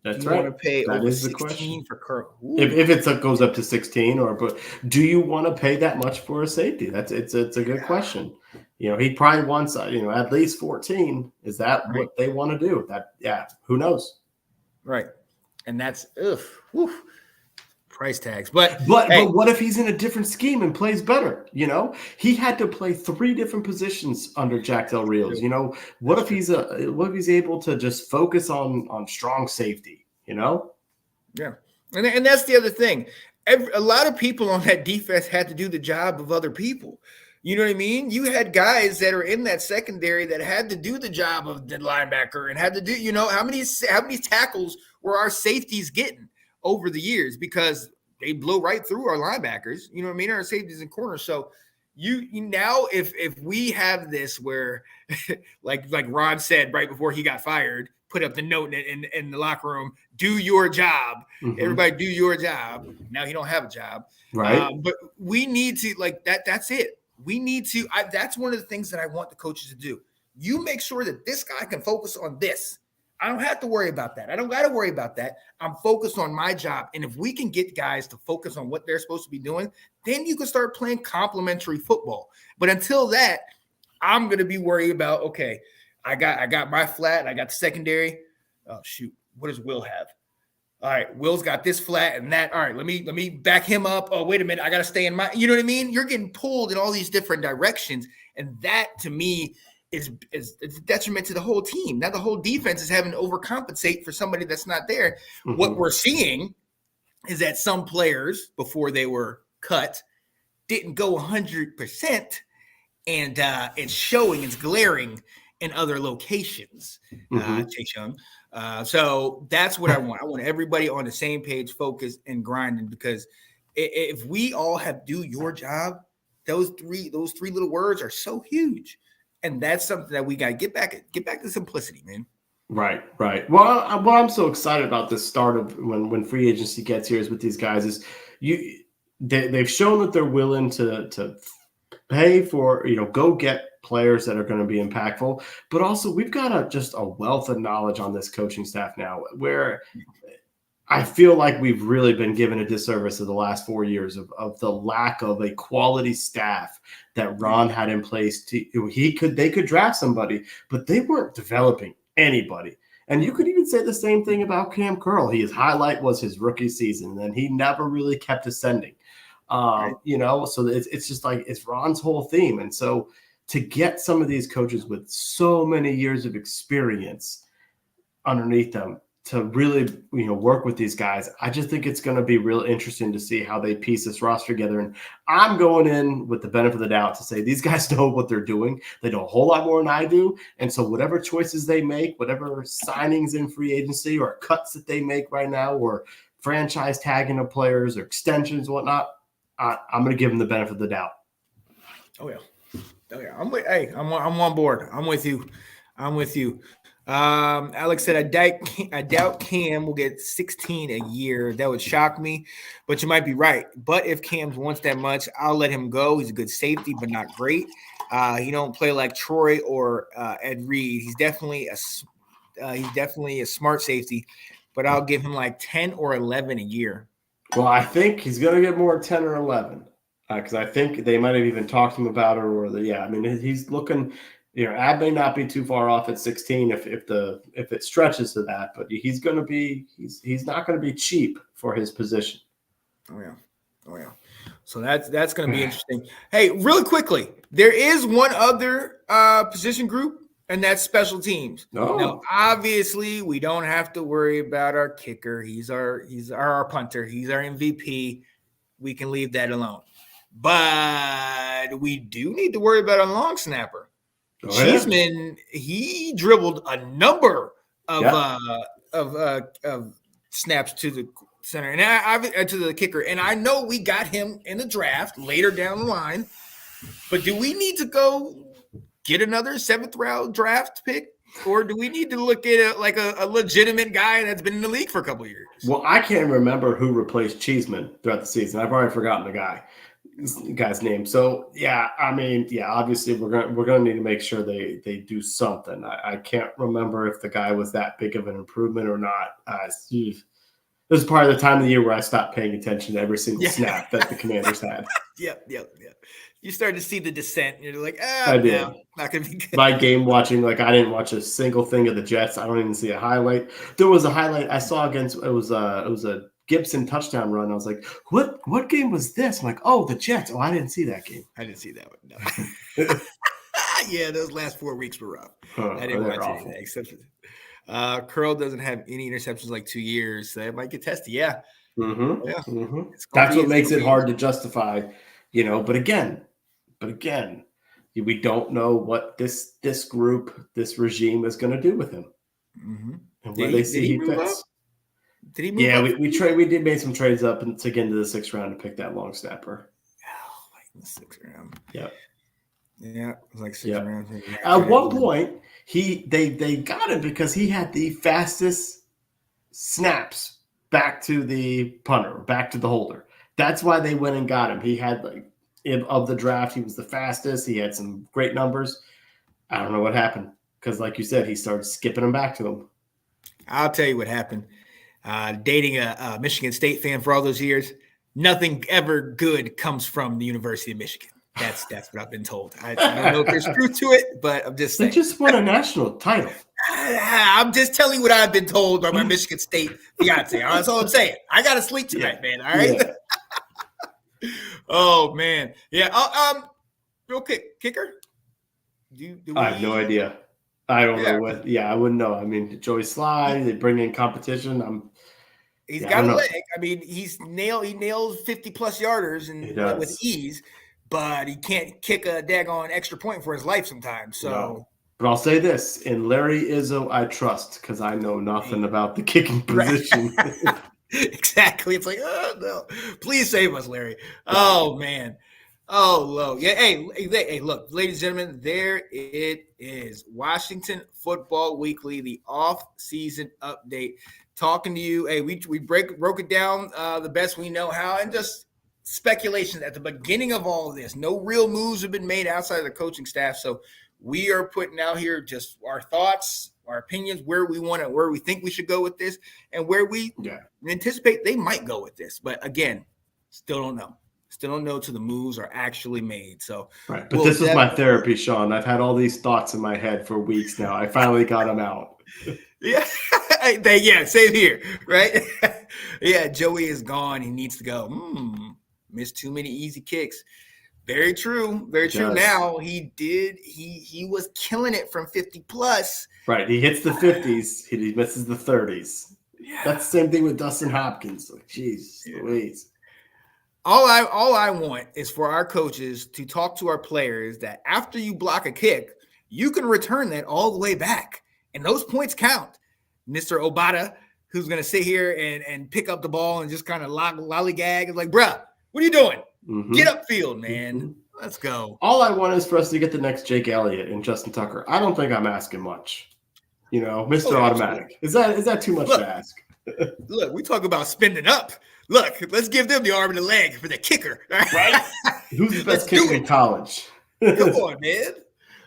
That's right. Want to pay that over is the 16 question. For Curl? If it goes up to 16, but do you want to pay that much for a safety? It's a good question. He probably wants at least 14. Is that right. What they want to do? Who knows? Right. And that's price tags. But what if he's in a different scheme and plays better? He had to play 3 different positions under Jack Del Rio's. What if he's able to just focus on strong safety? Yeah, and that's the other thing. A lot of people on that defense had to do the job of other people. You know what I mean? You had guys that are in that secondary that had to do the job of the linebacker and had to do. How many tackles were our safeties getting over the years because they blow right through our linebackers, our safeties and corners. So you now, if we have this where like Ron said right before he got fired, put up the note in the locker room, do your job, everybody do your job. Now he don't have a job. Right. But we need to that's it. We need to, that's one of the things that I want the coaches to do. You make sure that this guy can focus on this. I don't have to worry about that. I don't got to worry about that. I'm focused on my job. And if we can get guys to focus on what they're supposed to be doing, then you can start playing complementary football. But until that, I'm going to be worried about, okay, I got my flat. I got the secondary. Oh, shoot. What does Will have? All right, Will's got this flat and that. All right, let me back him up. Oh, wait a minute. I got to stay in my, you know what I mean? You're getting pulled in all these different directions. And that to me is a detriment to the whole team. Now the whole defense is having to overcompensate for somebody that's not there. Mm-hmm. What we're seeing is that some players, before they were cut, didn't go 100%. And it's showing, it's glaring in other locations, Chase Young. So that's what I want. I want everybody on the same page, focused and grinding, because if we all have do your job, those three little words are so huge. And that's something that we got to get back to simplicity, man. Right. Well, what I'm so excited about this start of when free agency gets here is with these guys is they've shown that they're willing to pay for, go get players that are going to be impactful, but also we've got just a wealth of knowledge on this coaching staff now, where I feel like we've really been given a disservice of the last 4 years of the lack of a quality staff that Ron had in place. They could draft somebody, but they weren't developing anybody. And you could even say the same thing about Cam Curl. His highlight was his rookie season, and he never really kept ascending. So it's just like it's Ron's whole theme. And so to get some of these coaches with so many years of experience underneath them to really, work with these guys, I just think it's going to be real interesting to see how they piece this roster together. And I'm going in with the benefit of the doubt to say these guys know what they're doing. They know a whole lot more than I do. And so whatever choices they make, whatever signings in free agency or cuts that they make right now, or franchise tagging of players or extensions, whatnot, I'm going to give them the benefit of the doubt. Oh yeah. I'm on board. I'm with you. Alex said, I doubt Cam will get 16 a year. That would shock me, but you might be right. But if Cam wants that much, I'll let him go. He's a good safety, but not great. He don't play like Troy or Ed Reed. He's definitely a smart safety, but I'll give him like 10 or 11 a year. Well, I think he's going to get more 10 or 11 because I think they might have even talked to him about it. He's looking, Ad may not be too far off at 16 if it stretches to that, but he's not going to be cheap for his position. Oh yeah. So that's going to be interesting. Hey, really quickly, there is one other position group, and that's special teams. Oh. Now, obviously, we don't have to worry about our kicker. He's our punter. He's our MVP. We can leave that alone. But we do need to worry about a long snapper. Cheeseman, he dribbled a number of snaps to the center and to the kicker. And I know we got him in the draft later down the line. But do we need to go get another 7th round draft pick, or do we need to look at a legitimate guy that's been in the league for a couple of years? Well, I can't remember who replaced Cheeseman throughout the season. I've already forgotten the guy's name. So obviously we're gonna need to make sure they do something. I can't remember if the guy was that big of an improvement or not. This is part of the time of the year where I stopped paying attention to every single snap that the Commanders had. Yep. You start to see the descent, and you're like, I did. No, not gonna be good. My game watching, I didn't watch a single thing of the Jets. I don't even see a highlight. There was a highlight I saw against it was a Gibson touchdown run. I was like, what game was this? I'm like, oh, the Jets. Oh, I didn't see that game. I didn't see that one. No. Yeah, those last 4 weeks were rough. I didn't watch anything except Curl doesn't have any interceptions like 2 years. So that might get tested. Yeah. Mm-hmm. Yeah. Mm-hmm. That's what makes it hard to justify, but again, we don't know what this group, this regime is going to do with him. Mm-hmm. And where they see he fits. Did he move up? we did make some trades up to get into the 6th round to pick that long snapper. Oh, like the 6th round. Yep. Yeah, it was like 6th round. At one point, they got him because he had the fastest snaps back to the punter, back to the holder. That's why they went and got him. He had of the draft, he was the fastest. He had some great numbers. I don't know what happened because, like you said, he started skipping them back to him. I'll tell you what happened. Dating a Michigan State fan for all those years, nothing ever good comes from the University of Michigan. That's what I've been told. I don't know if there's truth to it, but I'm just saying. They just won a national title. I'm just telling you what I've been told by my Michigan State fiance. That's all I'm saying. I got to sleep tonight, man. All right. Yeah. Oh man, yeah. Real quick, kicker. I have no idea. I don't know what. Yeah, I wouldn't know. I mean, Joey Sly. They bring in competition. He's got a leg. I mean, he nails 50+ yarders and with ease, but he can't kick a daggone extra point for his life sometimes. So, no. But I'll say this: in Larry Izzo, I trust because I know nothing about the kicking position. Exactly. It's like, oh no, please save us, Larry. Oh man. Oh, low. Yeah. Hey, look, ladies and gentlemen, there it is. Washington Football Weekly, the off-season update. Talking to you. Hey, we broke it down the best we know how, and just speculation at the beginning of all of this. No real moves have been made outside of the coaching staff. So we are putting out here just our thoughts, our opinions, where we think we should go with this, and where we anticipate they might go with this. But again, still don't know. Still don't know till the moves are actually made. So, right. But this is my therapy, Sean. I've had all these thoughts in my head for weeks now. I finally got them out. Yeah. Same here. Right. Yeah. Joey is gone. He needs to go. Missed too many easy kicks. Very true. Very true. Now he was killing it from 50+. Right. He hits the 50s. He misses the 30s. Yeah. That's the same thing with Dustin Hopkins. Like, geez, Louise. All I want is for our coaches to talk to our players that after you block a kick, you can return that all the way back. And those points count. Mr. Obata, who's going to sit here and pick up the ball and just kind of lollygag. It's like, bruh, what are you doing? Mm-hmm. Get upfield, man. Mm-hmm. Let's go. All I want is for us to get the next Jake Elliott and Justin Tucker. I don't think I'm asking much. Mr. Automatic. Is that too much to ask? Look, we talk about spending up. Look, let's give them the arm and the leg for the kicker. Right? Who's the best kicker in college? Come on, man.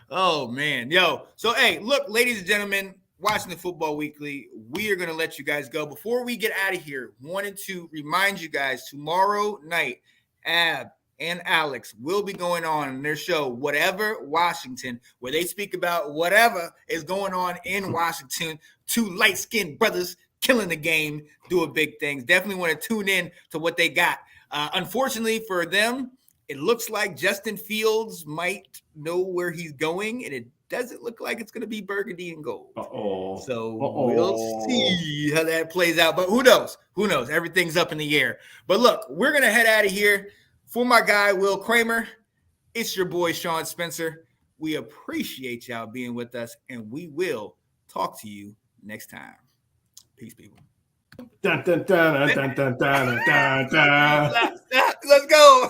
Oh, man. Yo. So, hey, look, ladies and gentlemen, Washington Football Weekly, we are going to let you guys go. Before we get out of here, wanted to remind you guys, tomorrow night, Ab and Alex will be going on their show, Whatever Washington, where they speak about whatever is going on in Washington. Two light-skinned brothers killing the game, doing big things. Definitely want to tune in to what they got. Unfortunately for them, it looks like Justin Fields might know where he's going, and it doesn't look like it's going to be burgundy and gold. So we'll see how that plays out. But who knows? Who knows? Everything's up in the air. But look, we're going to head out of here. For my guy, Will Kramer, it's your boy, Sean Spencer. We appreciate y'all being with us, and we will talk to you next time. Peace, people. Dun, dun, dun, dun, dun, dun, dun, dun, dun. Let's go.